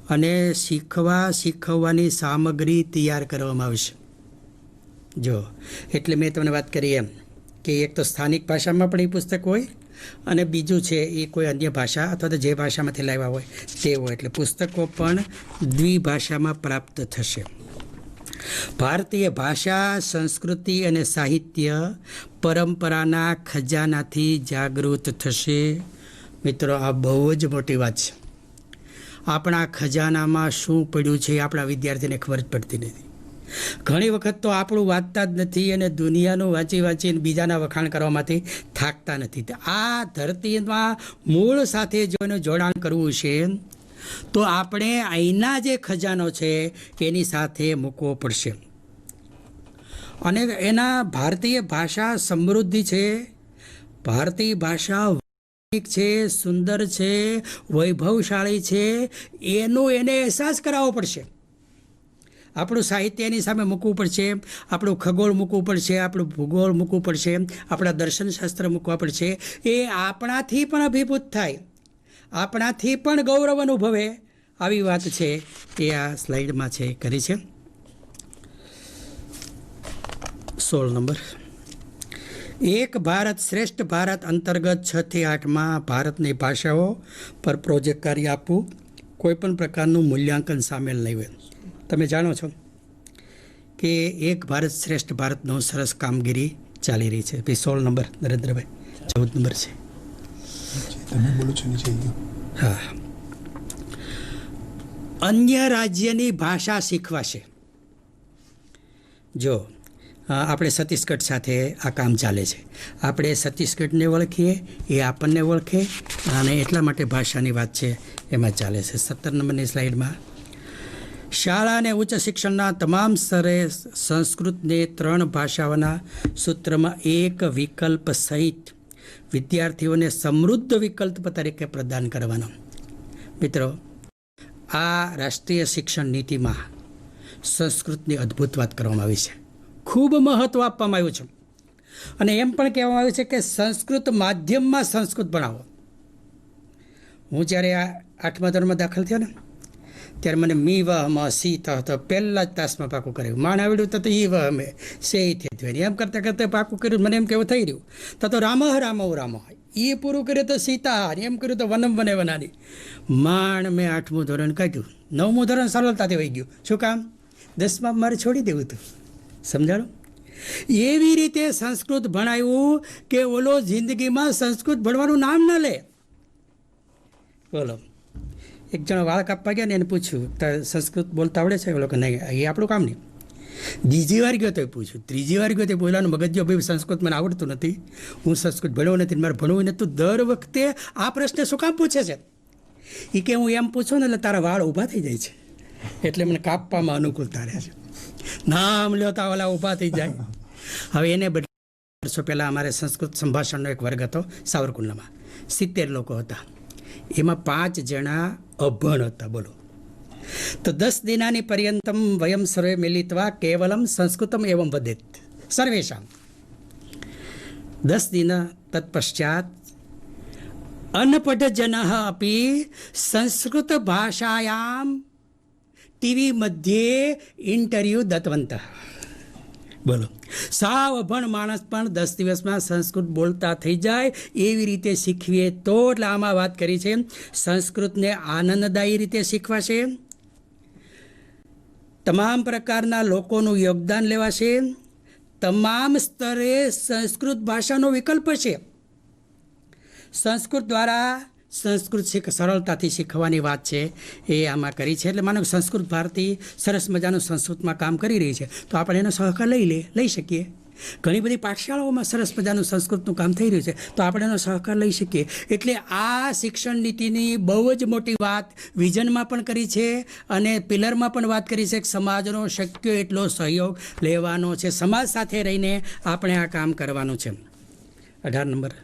અને શીખવવાની સામગ્રી તૈયાર કરવામાં આવશે. જો એટલે મેં તમને વાત કરી એમ કે એક તો સ્થાનિક ભાષામાં પણ એ પુસ્તક હોય અને બીજું છે એ કોઈ અન્ય ભાષા અથવા તો જે ભાષામાંથી લાવ્યા હોય તે હોય. એટલે પુસ્તકો પણ દ્વિભાષામાં પ્રાપ્ત થશે. ભારતીય ભાષા, સંસ્કૃતિ અને સાહિત્ય પરંપરાના ખજાનાથી જાગૃત થશે. મિત્રો, આ બહુ જ મોટી વાત છે. આપણા ખજાનામાં શું પડ્યું છે આપણા વિદ્યાર્થીને ખબર જ પડતી નથી. ઘણી વખત તો આપણું વાંચતા જ નથી અને દુનિયાનું વાંચીને બીજાના વખાણ કરવામાંથી થાકતા નથી. આ ધરતીમાં મૂળ સાથે જો એનું જોડાણ કરવું છે તો આપણે અહીંના જે ખજાનો છે એની સાથે મૂકવો પડશે. અને એના ભારતીય ભાષા સમૃદ્ધિ છે, ભારતીય ભાષા છે, સુંદર છે, વૈભવશાળી છે, એનો એને અહેસાસ કરાવવો પડશે. આપણું સાહિત્ય એની સામે મૂકવું પડશે, આપણું ખગોળ મૂકવું પડશે, આપણું ભૂગોળ મૂકવું પડશે, આપણા દર્શનશાસ્ત્ર મૂકવા પડશે. એ આપણાથી પણ અભિભૂત થાય, આપણાથી પણ ગૌરવ અનુભવે, આવી વાત છે એ આ સ્લાઇડમાં છે કરી છે. 16 નંબર, એક ભારત શ્રેષ્ઠ ભારત અંતર્ગત 6 થી 8માં ભારતની ભાષાઓ પર પ્રોજેક્ટ કાર્ય આપવું. કોઈ પણ પ્રકારનું મૂલ્યાંકન સામેલ નહીં હોય. તમે જાણો છો કે એક ભારત શ્રેષ્ઠ ભારતનો સરસ કામગીરી ચાલી રહી છે. ભાઈ 16 નંબર નરેન્દ્રભાઈ, 14 નંબર છે. તમે બોલો છો નીચે. હા, અન્ય રાજ્યની ભાષા શીખવાશે. જો આપણે છત્તીસગઢ સાથે આ કામ ચાલે છે, આપણે છત્તીસગઢને ઓળખીએ, એ આપણને ઓળખે, અને એટલા માટે ભાષાની વાત છે એમાં ચાલે છે. 17 નંબરની સ્લાઇડમાં, શાળા અને ઉચ્ચ શિક્ષણના તમામ સ્તરે સંસ્કૃતને 3 ભાષાઓના સૂત્રમાં એક વિકલ્પ સહિત વિદ્યાર્થીઓને સમૃદ્ધ વિકલ્પ તરીકે પ્રદાન કરવાનો. મિત્રો, આ રાષ્ટ્રીય શિક્ષણ નીતિમાં સંસ્કૃતની અદ્ભુત વાત કરવામાં આવી છે, ખૂબ મહત્ત્વ આપવામાં આવ્યું છે. અને એમ પણ કહેવામાં આવ્યું છે કે સંસ્કૃત માધ્યમમાં સંસ્કૃત ભણાવો. હું જ્યારે આ 8મા ધોરણમાં દાખલ થયો ને ત્યારે મને મી વહમાં સીત હતો, પહેલાં જ તાસમાં પાકું કર્યું. માણ આવડ્યું તો ઈ વહમે સે થયું, એમ કરતાં કરતાં પાકું કર્યું. મને એમ કેવું થઈ રહ્યું તો રામઃ રામો રામો, એ પૂરું કર્યું તો સીતા, એમ કર્યું તો વનમ વને વનાની. માણ મેં 8મું ધોરણ કાઢ્યું, 9મું ધોરણ સરળતાથી વહી ગયું. શું કામ? 10માં મારે છોડી દેવું હતું. સમજાણું? એવી રીતે સંસ્કૃત ભણાવ્યું કે ઓલો જિંદગીમાં સંસ્કૃત ભણવાનું નામ ન લે. બોલો, એક જણો વાળ કાપવા ગયા ને એને પૂછ્યું, સંસ્કૃત બોલતા આવડે છે? બોલો કે નહીં, એ આપણું કામ નહીં. બીજી વાર ગયો તો પૂછ્યું, ત્રીજી વાર ગયો તો બોલાનું મગજ જો ભાઈ સંસ્કૃત મને આવડતું નથી, હું સંસ્કૃત ભણ્યો નથી, મારે ભણવું નથી, તું દર વખતે આ પ્રશ્ન શું કામ પૂછે છે? એ કે હું એમ પૂછું ને એટલે તારા વાળ ઊભા થઈ જાય છે, એટલે મને કાપવામાં અનુકૂળતા રહે છે. નામ લ્યો તો ઓલા ઊભા થઈ જાય. હવે એને બદલે વર્ષો પહેલાં અમારે સંસ્કૃત સંભાષણનો એક વર્ગ હતો સાવરકુંડલામાં, 70 લોકો હતા, એમાં 5 જણા અભણ હતા. બોલો, તો 10 દિનાની પર્યંતમ વયમ સર્વે મિલિત્વા કેવલમ સંસ્કૃતમ એવમ વદેત સર્વેષામ. 10 દિન તત્પશ્ચાત અનપઢજનઃ અપી સંસ્કૃત ભાષાયામ ટીવી મધ્યે ઇન્ટરવ્યૂ દત્તવંતઃ. બોલો, સાવ અભણ માણસ પણ 10 દિવસમાં સંસ્કૃત બોલતા થઈ જાય એવી રીતે શીખવીએ તો. એટલે આમાં વાત કરી છે સંસ્કૃતને આનંદદાયી રીતે શીખવાશે, તમામ પ્રકારના લોકોનું યોગદાન લેવાશે, તમામ સ્તરે સંસ્કૃત ભાષાનો વિકલ્પ છે. સંસ્કૃત દ્વારા સંસ્કૃત સરળતાથી શીખવાની વાત છે એ આમાં કરી છે. એટલે માનો સંસ્કૃત ભારતી સરસ મજાનું સંસ્કૃતમાં કામ કરી રહી છે તો આપણે એનો સહકાર લઈ શકીએ. ઘણી બધી પાઠશાળાઓમાં સરસ મજાનું સંસ્કૃતનું કામ થઈ રહ્યું છે તો આપણે એનો સહકાર લઈ શકીએ. એટલે આ શિક્ષણ નીતિની બહુ જ મોટી વાત વિઝનમાં પણ કરી છે અને પિલરમાં પણ વાત કરી છે કે સમાજનો શક્ય એટલો સહયોગ લેવાનો છે, સમાજ સાથે રહીને આપણે આ કામ કરવાનું છે. 18 નંબર,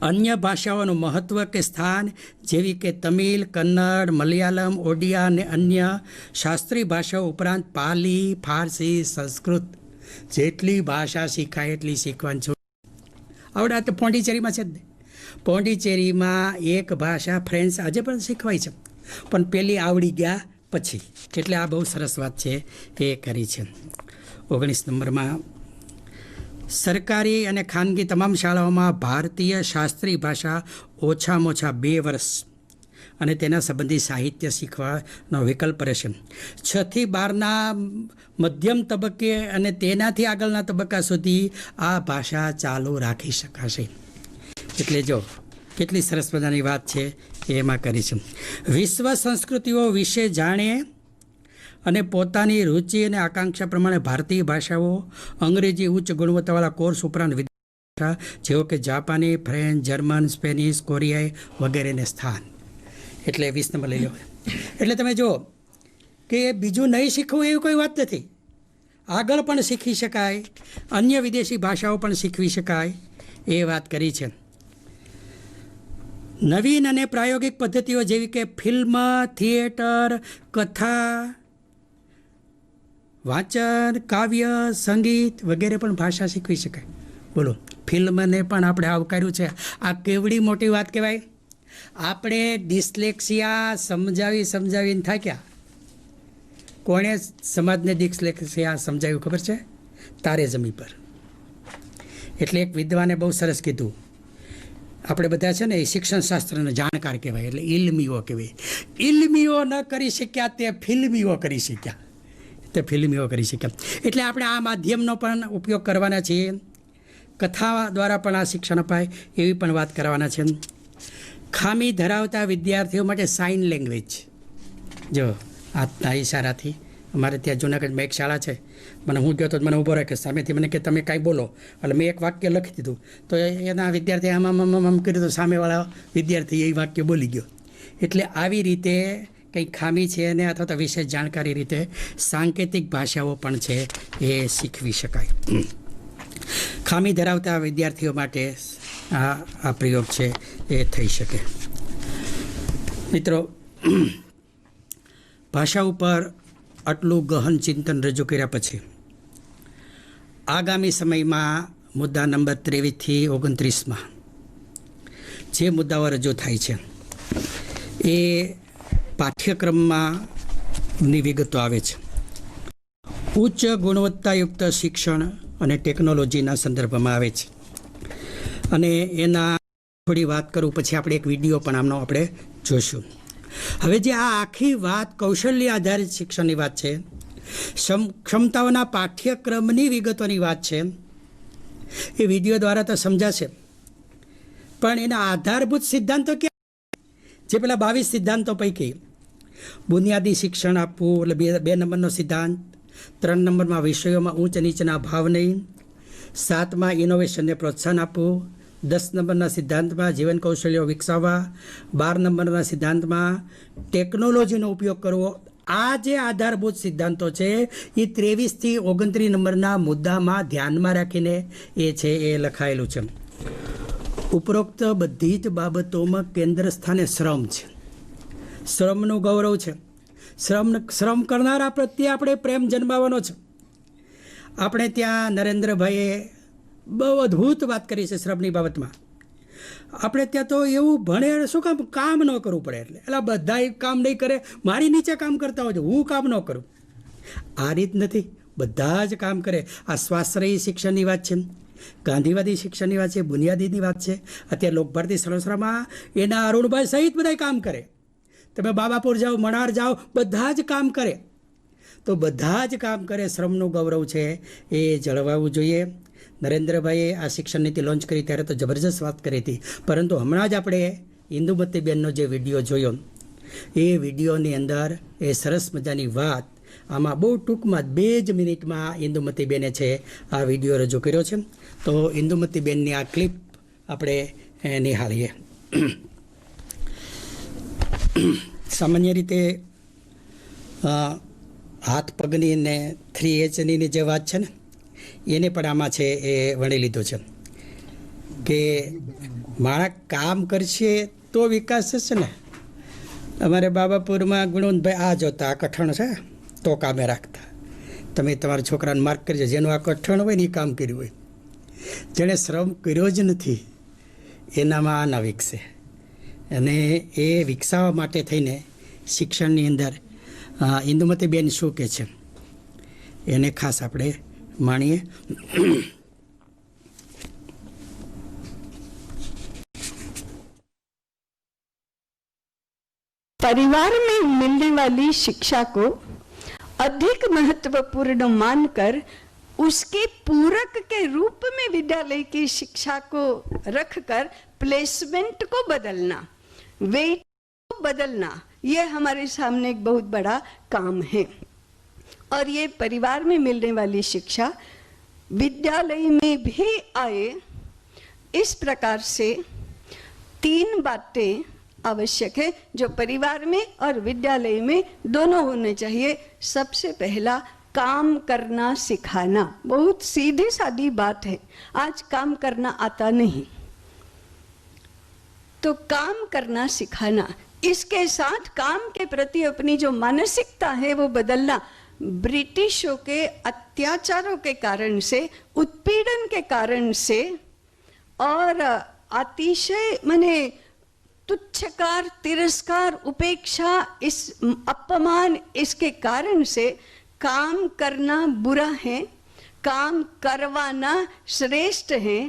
અન્ય ભાષાઓનું મહત્ત્વ કે સ્થાન જેવી કે તમિલ, કન્નડ, મલયાલમ, ઓડિયા અને અન્ય શાસ્ત્રીય ભાષાઓ ઉપરાંત પાલી, ફારસી, સંસ્કૃત જેટલી ભાષા શીખાય એટલી શીખવાની છે. આવડે તો પોંડિચેરીમાં છે જ ને, પોંડિચેરીમાં એક ભાષા ફ્રેન્ચ આજે પણ શીખવાય છે પણ પેલી આવડી ગયા પછી. એટલે આ બહુ સરસ વાત છે એ કરી છે. 19 નંબરમાં, સરકારી અને ખાનગી તમામ શાળાઓમાં ભારતીય શાસ્ત્રીય ભાષા ઓછામાં ઓછા 2 વર્ષ અને તેના સંબંધી સાહિત્ય શીખવાનો વિકલ્પ રહેશે. 6 થી 12ના મધ્યમ તબક્કે અને તેનાથી આગળના તબક્કા સુધી આ ભાષા ચાલુ રાખી શકાશે. એટલે જો કેટલી સરસ મજાની વાત છે એમાં કરી છે. વિશ્વ સંસ્કૃતિઓ વિશે જાણે અને પોતાની રુચિ અને આકાંક્ષા પ્રમાણે ભારતીય ભાષાઓ, અંગ્રેજી ઉચ્ચ ગુણવત્તાવાળા કોર્સ ઉપરાંત ભાષા જેવો કે જાપાની, ફ્રેન્ચ, જર્મન, સ્પેનિશ, કોરિયાઈ વગેરેને સ્થાન. એટલે 20 નંબર લઈ લો. એટલે તમે જુઓ કે બીજું નહીં શીખવું એવી કોઈ વાત નથી, આગળ પણ શીખી શકાય, અન્ય વિદેશી ભાષાઓ પણ શીખવી શકાય એ વાત કરી છે. નવીન અને પ્રાયોગિક પદ્ધતિઓ જેવી કે ફિલ્મ, થિયેટર, કથા, વાંચન, કાવ્ય, સંગીત વગેરે પણ ભાષા શીખવી શકાય. બોલો, ફિલ્મને પણ આપણે આવકાર્યું છે. આ કેવડી મોટી વાત કહેવાય. આપણે ડિસ્લેક્સિયા સમજાવીને થાક્યા. કોણે સમાજને ડિસ્લેક્સિયા સમજાવ્યું ખબર છે? તારે જમી પર. એટલે એક વિદ્વાને બહુ સરસ કીધું, આપણે બધા છે ને એ શિક્ષણ શાસ્ત્રના જાણકાર કહેવાય, એટલે ઇલ્મીઓ કહેવાય. ઇલ્મીઓ ન કરી શક્યા તે ફિલ્મીઓ કરી શક્યા. એટલે આપણે આ માધ્યમનો પણ ઉપયોગ કરવાના છીએ. કથા દ્વારા પણ આ શિક્ષણ અપાય એવી પણ વાત કરવાના છે. ખામી ધરાવતા વિદ્યાર્થીઓ માટે સાઇન લેંગ્વેજ, જો હાથના ઇશારાથી. અમારે ત્યાં જૂનાગઢમાં એક શાળા છે, મને હું ગયો તો મને ઊભો રાખે સામેથી મને કે તમે કાંઈ બોલો, એટલે મેં એક વાક્ય લખી દીધું તો એના વિદ્યાર્થી આમ કર્યું તો સામેવાળા વિદ્યાર્થી એ વાક્ય બોલી ગયો. એટલે આવી રીતે કંઈ ખામી છે અને અથવા તો વિશેષ જાણકારી રીતે સાંકેતિક ભાષાઓ પણ છે એ શીખવી શકાય. ખામી ધરાવતા વિદ્યાર્થીઓ માટે આ પ્રયોગ છે એ થઈ શકે. મિત્રો, ભાષા ઉપર આટલું ગહન ચિંતન રજૂ કર્યા પછી આગામી સમયમાં મુદ્દા નંબર 23થી 29માં જે મુદ્દાઓ રજૂ થાય છે એ પાઠ્યક્રમમાં ની વિગતો આવે છે. ઉચ્ચ ગુણવત્તાયુક્ત શિક્ષણ અને ટેકનોલોજીના સંદર્ભમાં આવે છે અને એના થોડી વાત કરું પછી આપણે એક વિડીયો પણ આમનો આપણે જોઈશું. હવે જે આ આખી વાત કૌશલ્ય આધારિત શિક્ષણની વાત છે, ક્ષમતાઓના પાઠ્યક્રમની વિગતોની વાત છે, એ વિડીયો દ્વારા તો સમજાશે પણ એના આધારભૂત સિદ્ધાંતો ક્યાં? જે પેલા 22 સિદ્ધાંતો પૈકી બુનિયાદી શિક્ષણ આપવું એટલે 2 નંબરનો સિદ્ધાંત, 3 નંબરમાં વિષયોમાં ઊંચ નીચના ભાવ નહીં, 7માં ઇનોવેશનને પ્રોત્સાહન આપવું, 10 નંબરના સિદ્ધાંતમાં જીવન કૌશલ્યો વિકસાવવા, 12 નંબરના સિદ્ધાંતમાં ટેકનોલોજીનો ઉપયોગ કરવો. આ જે આધારભૂત સિદ્ધાંતો છે એ 23થી 29 નંબરના મુદ્દામાં ધ્યાનમાં રાખીને એ છે એ લખાયેલું છે. ઉપરોક્ત બધી જ બાબતોમાં કેન્દ્ર સ્થાને શ્રમ છે. શ્રમનું ગૌરવ છે. શ્રમ કરનારા પ્રત્યે આપણે પ્રેમ જન્માવાનો છે. આપણે ત્યાં નરેન્દ્રભાઈએ બહુ અદ્ભુત વાત કરી છે શ્રમની બાબતમાં. આપણે ત્યાં તો એવું ભણે શું કામ ન કરવું પડે, એટલે બધા કામ નહીં કરે, મારી નીચે કામ કરતા હોય, હું કામ ન કરું. આ રીત નથી. બધા જ કામ કરે. આ સ્વાશ્રયી શિક્ષણની વાત છે, ગાંધીવાદી શિક્ષણની વાત છે, બુનિયાદીની વાત છે. અત્યારે લોકભારતી સંસ્થામાં એના અરુણભાઈ સહિત બધા કામ કરે. તમે બાબાપુર જાઓ, મણાર જાઓ, બધા જ કામ કરે. તો બધા જ કામ કરે. શ્રમનું ગૌરવ છે એ જળવાવું જોઈએ. નરેન્દ્રભાઈએ આ શિક્ષણ નીતિ લોન્ચ કરી ત્યારે તો જબરજસ્ત વાત કરી હતી, પરંતુ હમણાં જ આપણે ઇન્દુમતીબેનનો જે વિડીયો જોયો, એ વિડીયોની અંદર એ સરસ મજાની વાત આમાં બહુ ટૂંકમાં 2 જ મિનિટમાં ઇન્દુમતીબેને છે આ વિડીયો રજૂ કર્યો છે. તો ઇન્દુમતીબેનની આ ક્લિપ આપણે નિહાળીએ. સામાન્ય રીતે હાથ પગની ને 3Hની જે વાત છે ને, એને પણ આમાં છે એ વણી લીધું છે કે મારા કામ કરશે તો વિકાસ થશે ને. અમારે બાબાપુરમાં ગુણવંતભાઈ આ જોતા આ કઠણ છે તો કામે રાખતા. તમે તમારા છોકરાને માર્ક કરજો, જેનું આ કઠણ હોય ને એ કામ કર્યું હોય. જેણે શ્રમ કર્યો જ નથી એનામાં આ ના વિકસે. અને એ વિકસાવવા માટે થઈને શિક્ષણની અંદર ઇન્દુમતીબેન શું કહે છે એને ખાસ આપણે માણીએ. परिवार में मिलने वाली शिक्षा को अधिक महत्वपूर्ण मानकर उसके पूरक के रूप में विद्यालय की शिक्षा को रखकर प्लेसमेंट को बदलना, वेट को बदलना, ये हमारे सामने एक बहुत बड़ा काम है. और ये परिवार में मिलने वाली शिक्षा विद्यालय में भी आए, इस प्रकार से 3 बातें आवश्यक है जो परिवार में और विद्यालय में दोनों होने चाहिए. सबसे पहला, काम करना सिखाना. बहुत सीधी सादी बात है. आज काम करना आता नहीं, तो काम करना सिखाना. इसके साथ काम के प्रति अपनी जो मानसिकता है वो बदलना. ब्रिटिशों के अत्याचारों के कारण से, उत्पीड़न के कारण से और अतिशय माने तुच्छकार, तिरस्कार, उपेक्षा, इस अपमान, इसके कारण से काम करना बुरा है, काम करवाना श्रेष्ठ है.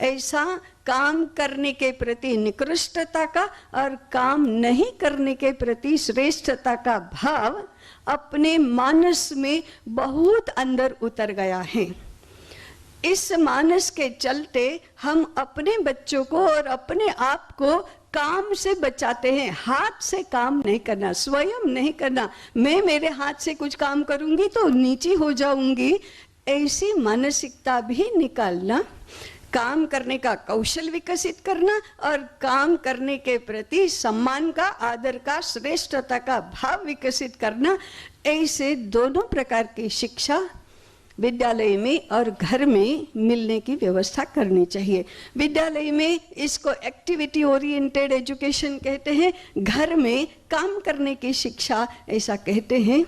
ऐसा काम करने के प्रति निकृष्टता का और काम नहीं करने के प्रति श्रेष्ठता का भाव अपने मानस में बहुत अंदर उतर गया है. इस मानस के चलते हम अपने बच्चों को और अपने आप को काम से बचाते हैं. हाथ से काम नहीं करना, स्वयं नहीं करना. मैं मेरे हाथ से कुछ काम करूंगी तो नीची हो जाऊंगी, ऐसी मानसिकता भी निकालना. काम करने का कौशल विकसित करना और काम करने के प्रति सम्मान का, आदर का, श्रेष्ठता का भाव विकसित करना. ऐसे दोनों प्रकार की शिक्षा विद्यालय में और घर में मिलने की व्यवस्था करनी चाहिए. विद्यालय में इसको एक्टिविटी ओरिएंटेड एजुकेशन कहते हैं, घर में काम करने की शिक्षा ऐसा कहते हैं.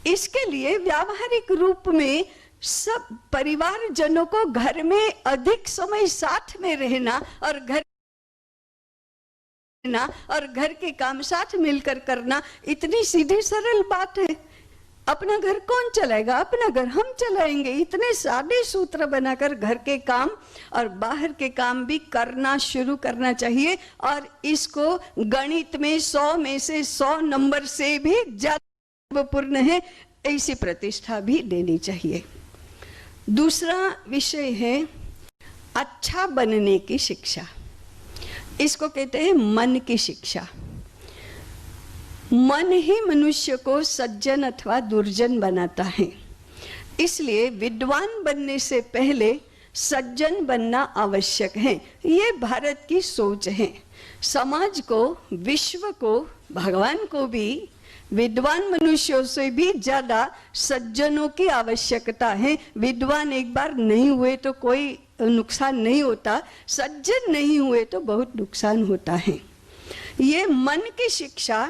इसके लिए व्यावहारिक रूप में सब परिवारजनों को घर में अधिक समय साथ में रहना और घर के काम साथ मिलकर करना इतनी सीधी सरल बात है. अपना घर कौन चलाएगा? अपना घर हम चलाएंगे. इतने सादे सूत्र बनाकर घर के काम और बाहर के काम भी करना शुरू करना चाहिए. और इसको गणित में 100 में से 100 नंबर से भी ज्यादा महत्वपूर्ण है, ऐसी प्रतिष्ठा भी देनी चाहिए. दूसरा विषय है अच्छा बनने की शिक्षा. इसको कहते हैं मन की शिक्षा. मन ही मनुष्य को सज्जन अथवा दुर्जन बनाता है. इसलिए विद्वान बनने से पहले सज्जन बनना आवश्यक है. ये भारत की सोच है. समाज को, विश्व को, भगवान को भी विद्वान मनुष्यों से भी ज्यादा सज्जनों की आवश्यकता है. विद्वान एक बार नहीं हुए तो कोई नुकसान नहीं होता, सज्जन नहीं हुए तो बहुत नुकसान होता है. ये मन की शिक्षा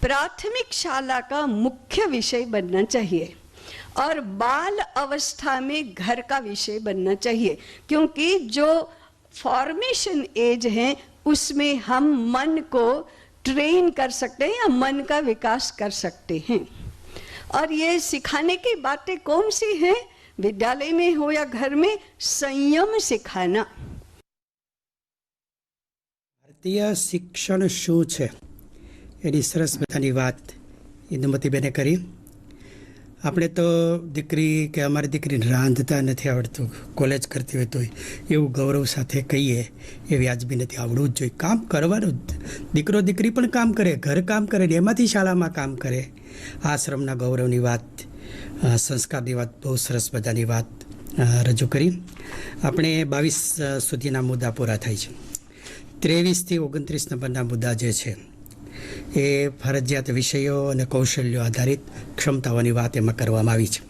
प्राथमिक शाला का मुख्य विषय बनना चाहिए और बाल अवस्था में घर का विषय बनना चाहिए. क्योंकि जो फॉर्मेशन एज है उसमें हम मन को ट्रेन कर सकते हैं या मन का विकास कर सकते हैं. और ये सिखाने की बातें कौन सी हैं? विद्यालय में हो या घर में, संयम सिखाना। ભારતીય શિક્ષણ શું છે એની સરસ મજાની વાત ઇન્દુમતીબેને કરી. આપણે તો દીકરી કે અમારી દીકરીને રાંધતા નથી આવડતું, કોલેજ કરતી હોય તોય એવું ગૌરવ સાથે કહીએ એ વ્યાજબી નથી. આવડવું જ જોઈએ, કામ કરવાનું જ. દીકરો દીકરી પણ કામ કરે, ઘર કામ કરે ને એમાંથી શાળામાં કામ કરે. આશ્રમના ગૌરવની વાત, સંસ્કારની વાત, બહુ સરસ મજાની વાત રજૂ કરી. આપણે 22 સુધીના મુદ્દા પૂરા થાય છે. 23 થી 29 નંબરના મુદ્દા જે છે એ ફરજિયાત વિષયો અને કૌશલ્યો આધારિત ક્ષમતાઓની વાત એમાં કરવામાં આવી છે.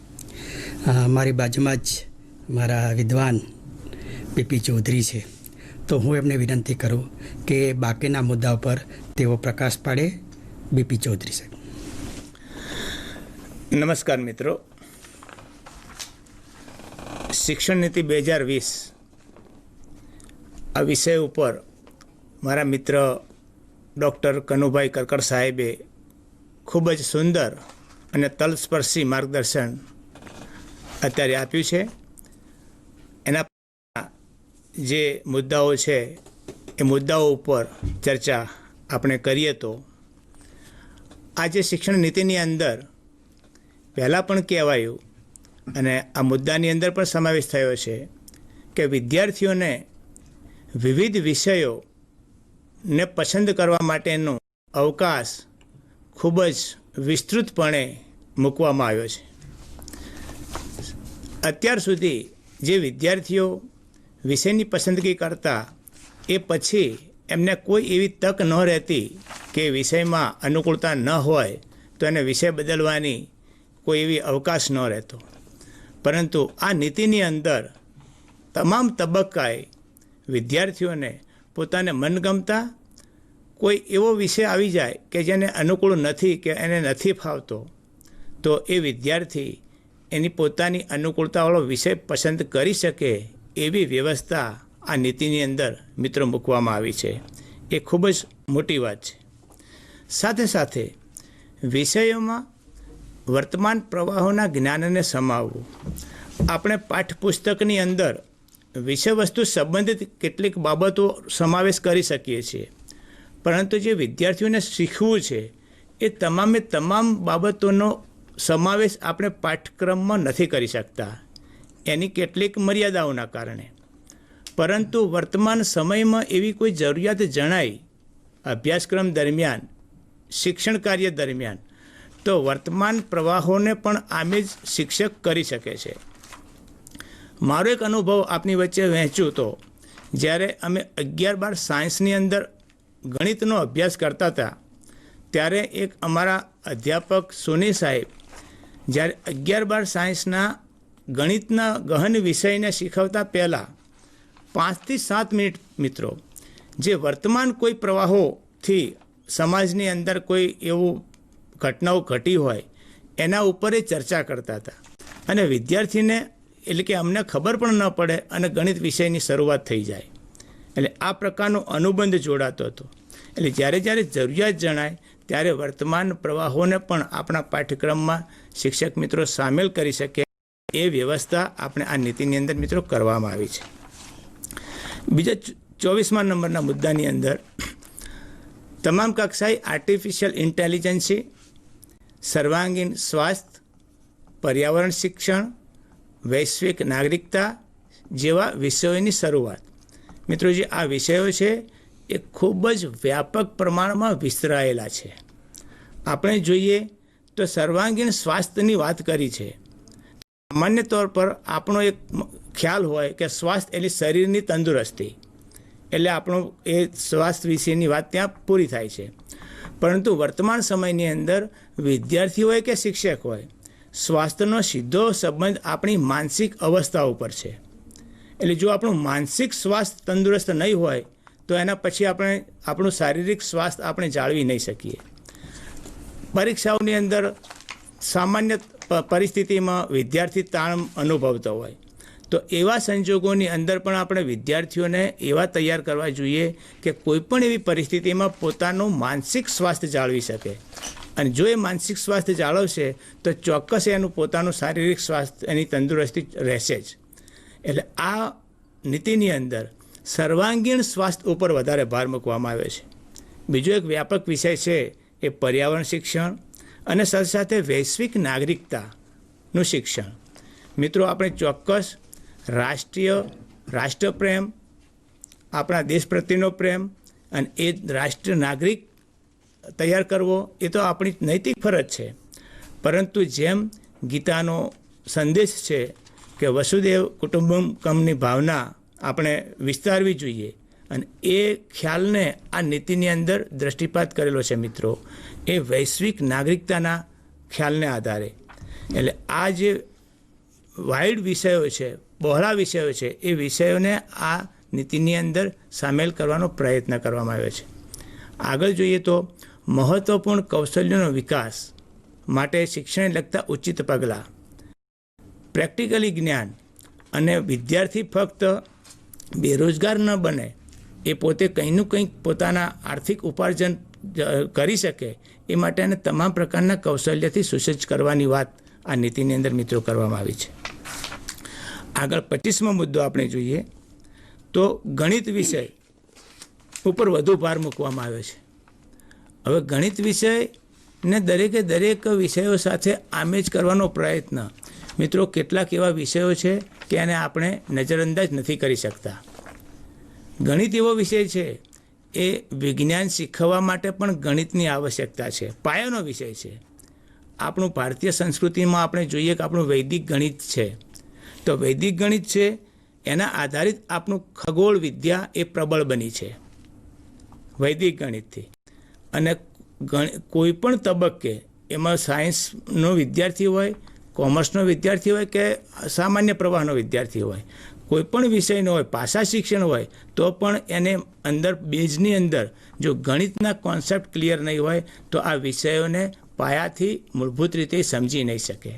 મારી બાજુમાં જ મારા વિદ્વાન પીપી ચૌધરી છે, તો હું એમને વિનંતી કરું કે બાકીના મુદ્દા પર તેઓ પ્રકાશ પાડે. બીપી ચૌધરી સાહેબ. નમસ્કાર મિત્રો. શિક્ષણ નીતિ 2020 આ વિષય ઉપર મારા મિત્ર ડૉક્ટર કનુભાઈ કરકર સાહેબે ખૂબ જ સુંદર અને તલસ્પર્શી માર્ગદર્શન અત્યારે આપ્યું છે. એના જે મુદ્દાઓ છે એ મુદ્દાઓ ઉપર ચર્ચા આપણે કરીએ તો આજે શિક્ષણ નીતિની અંદર પહેલાં પણ કહેવાયું અને આ મુદ્દાની અંદર પણ સમાવેશ થયો છે કે વિદ્યાર્થીઓને વિવિધ વિષયોને પસંદ કરવા માટેનો અવકાશ ખૂબ જ વિસ્તૃતપણે મૂકવામાં આવ્યો છે. અત્યાર સુધી જે વિદ્યાર્થીઓ વિષયની પસંદગી કરતા એ પછી એમને કોઈ એવી તક ન રહેતી કે વિષયમાં અનુકૂળતા ન હોય તો એને વિષય બદલવાની કોઈ એવી અવકાશ ન રહેતો. પરંતુ આ નીતિની અંદર તમામ તબક્કાએ વિદ્યાર્થીઓને પોતાને મનગમતા કોઈ એવો વિષય આવી જાય કે જેને અનુકૂળ નથી કે એને નથી ફાવતો, તો એ વિદ્યાર્થી એની પોતાની અનુકૂળતાવાળો વિષય પસંદ કરી શકે એવી વ્યવસ્થા આ નીતિની અંદર મિત્રો મૂકવામાં આવી છે. એ ખૂબ જ મોટી વાત છે. સાથે સાથે વિષયોમાં વર્તમાન પ્રવાહોના જ્ઞાનને સમાવવું. આપણે પાઠ્યપુસ્તકની અંદર વિષયવસ્તુ સંબંધિત કેટલીક બાબતો સમાવેશ કરી શકીએ છીએ, પરંતુ જે વિદ્યાર્થીઓને શીખવું છે એ તમામે તમામ બાબતોનો સમાવેશ આપણે પાઠ્યક્રમમાં નથી કરી શકતા, એની કેટલીક મર્યાદાઓના કારણે. પરંતુ વર્તમાન સમયમાં એવી કોઈ જરૂરિયાત જણાય અભ્યાસક્રમ દરમિયાન, શિક્ષણ કાર્ય દરમિયાન, તો વર્તમાન પ્રવાહોને પણ આમે જ શિક્ષક કરી શકે છે. મારો એક અનુભવ આપની વચ્ચે વહેંચું તો જ્યારે અમે 11-12 સાયન્સની અંદર ગણિતનો અભ્યાસ કરતા હતા ત્યારે એક અમારા અધ્યાપક સોની સાહેબ જ્યારે 11-12 સાયન્સના ગણિતના ગહન વિષયને શીખવતા પહેલાં 5 થી 7 મિનિટ મિત્રો જે વર્તમાન કોઈ પ્રવાહોથી સમાજની અંદર કોઈ એવું ઘટનાઓ ઘટી હોય એના ઉપર એ ચર્ચા કરતા હતા અને વિદ્યાર્થીને એટલે કે અમને ખબર પણ ન પડે અને ગણિત વિષયની શરૂઆત થઈ જાય. એટલે આ પ્રકારનો અનુબંધ જોડાતો હતો. એટલે જ્યારે જ્યારે જરૂરિયાત જણાય ત્યારે વર્તમાન પ્રવાહોને પણ આપણા પાઠ્યક્રમમાં શિક્ષક મિત્રો સામેલ કરી શકે એ વ્યવસ્થા આપણે આ નીતિની અંદર મિત્રો કરવામાં આવી છે. બીજા 24મા નંબરના મુદ્દાની અંદર તમામ કક્ષાએ આર્ટિફિશિયલ ઇન્ટેલિજન્સી, સર્વાંગીણ સ્વાસ્થ્ય, પર્યાવરણ શિક્ષણ, વૈશ્વિક નાગરિકતા જેવા વિષયોની શરૂઆત. મિત્રો જે આ વિષયો છે એ ખૂબ જ વ્યાપક પ્રમાણમાં વિસ્તરાયેલા છે. આપણે જોઈએ તો સર્વાંગીણ સ્વાસ્થ્યની વાત કરી છે. સામાન્ય તौर પર આપણો એક ખ્યાલ હોય કે સ્વાસ્થ્ય એટલે શરીરની તંદુરસ્તી, એટલે આપણો એ સ્વાસ્થ્ય વિશેની વાત ત્યાં પૂરી થાય છે. પરંતુ વર્તમાન સમયની અંદર વિદ્યાર્થી હોય કે શિક્ષક હોય, સ્વાસ્થ્યનો સીધો સંબંધ આપણી માનસિક અવસ્થા ઉપર છે. એટલે જો આપણું માનસિક સ્વાસ્થ્ય તંદુરસ્ત નહીં હોય તો એના પછી આપણે આપણું શારીરિક સ્વાસ્થ્ય આપણે જાળવી નહીં શકીએ. પરીક્ષાઓની અંદર સામાન્ય પરિસ્થિતિમાં વિદ્યાર્થી તાણ અનુભવતો હોય તો એવા સંજોગોની અંદર પણ આપણે વિદ્યાર્થીઓને એવા તૈયાર કરવા જોઈએ કે કોઈ પણ એવી પરિસ્થિતિમાં પોતાનું માનસિક સ્વાસ્થ્ય જાળવી શકે. અને જો એ માનસિક સ્વાસ્થ્ય જાળવશે તો ચોક્કસ એનું પોતાનું શારીરિક સ્વાસ્થ્ય એની તંદુરસ્તી રહેશે જ. એટલે આ નીતિની અંદર સર્વાંગીણ સ્વાસ્થ્ય ઉપર વધારે ભાર મૂકવામાં આવે છે. બીજો એક વ્યાપક વિષય છે એ પર્યાવરણ શિક્ષણ અને સાથે સાથે વૈશ્વિક નાગરિકતાનું શિક્ષણ. મિત્રો, આપણે ચોક્કસ રાષ્ટ્રપ્રેમ, આપણા દેશ પ્રત્યેનો પ્રેમ અને એ રાષ્ટ્ર નાગરિક તૈયાર કરવો એ તો આપણી નૈતિક ફરજ છે. પરંતુ જેમ ગીતાનો સંદેશ છે કે વસુદેવ કુટુંબકમની ભાવના આપણે વિસ્તારવી જોઈએ અને એ ખ્યાલને આ નીતિની અંદર દ્રષ્ટિપાત કરેલો છે મિત્રો, એ વૈશ્વિક નાગરિકતાના ખ્યાલને આધારે. એટલે આ જે વાઇડ વિષયો છે, બહોળા વિષયો છે, એ વિષયોને આ નીતિની અંદર સામેલ કરવાનો પ્રયત્ન કરવામાં આવ્યો છે. આગળ જોઈએ તો મહત્ત્વપૂર્ણ કૌશલ્યોનો વિકાસ માટે શિક્ષણને લગતા ઉચિત પગલાં, પ્રેક્ટિકલી જ્ઞાન અને વિદ્યાર્થી ફક્ત બેરોજગાર ન બને, એ પોતે કંઈનું કંઈક પોતાના આર્થિક ઉપાર્જન કરી શકે એ માટેના તમામ પ્રકારના કૌશલ્યથી સુસજ્જ કરવાની વાત આ નીતિની અંદર મિત્રો કરવામાં આવી છે. આગળ 25મો મુદ્દો આપણે જોઈએ તો ગણિત વિષય ઉપર વધુ ભાર મૂકવામાં આવ્યો છે. હવે ગણિત વિષયને દરેક વિષયો સાથે આમેજ કરવાનો પ્રયત્ન. મિત્રો, કેટલાક એવા વિષયો છે કે એને આપણે નજરઅંદાજ નથી કરી શકતા. ગણિત એવો વિષય છે એ વિજ્ઞાન શીખવવા માટે પણ ગણિતની આવશ્યકતા છે, પાયાનો વિષય છે. આપણું ભારતીય સંસ્કૃતિમાં આપણે જોઈએ કે આપણું વૈદિક ગણિત છે, તો વૈદિક ગણિત છે એના આધારિત આપણું ખગોળ વિદ્યા એ પ્રબળ બની છે વૈદિક ગણિતથી. અને કોઈ પણ તબક્કે એમાં સાયન્સનો વિદ્યાર્થી હોય, કોમર્સનો વિદ્યાર્થી હોય કે સામાન્ય પ્રવાહનો વિદ્યાર્થી હોય, કોઈ પણ વિષયનો હોય, ભાષા શિક્ષણ હોય, તો પણ એને અંદર બેઝની અંદર જો ગણિતના કોન્સેપ્ટ ક્લિયર નહીં હોય તો આ વિષયોને પાયાથી મૂળભૂત રીતે સમજી નહીં શકે.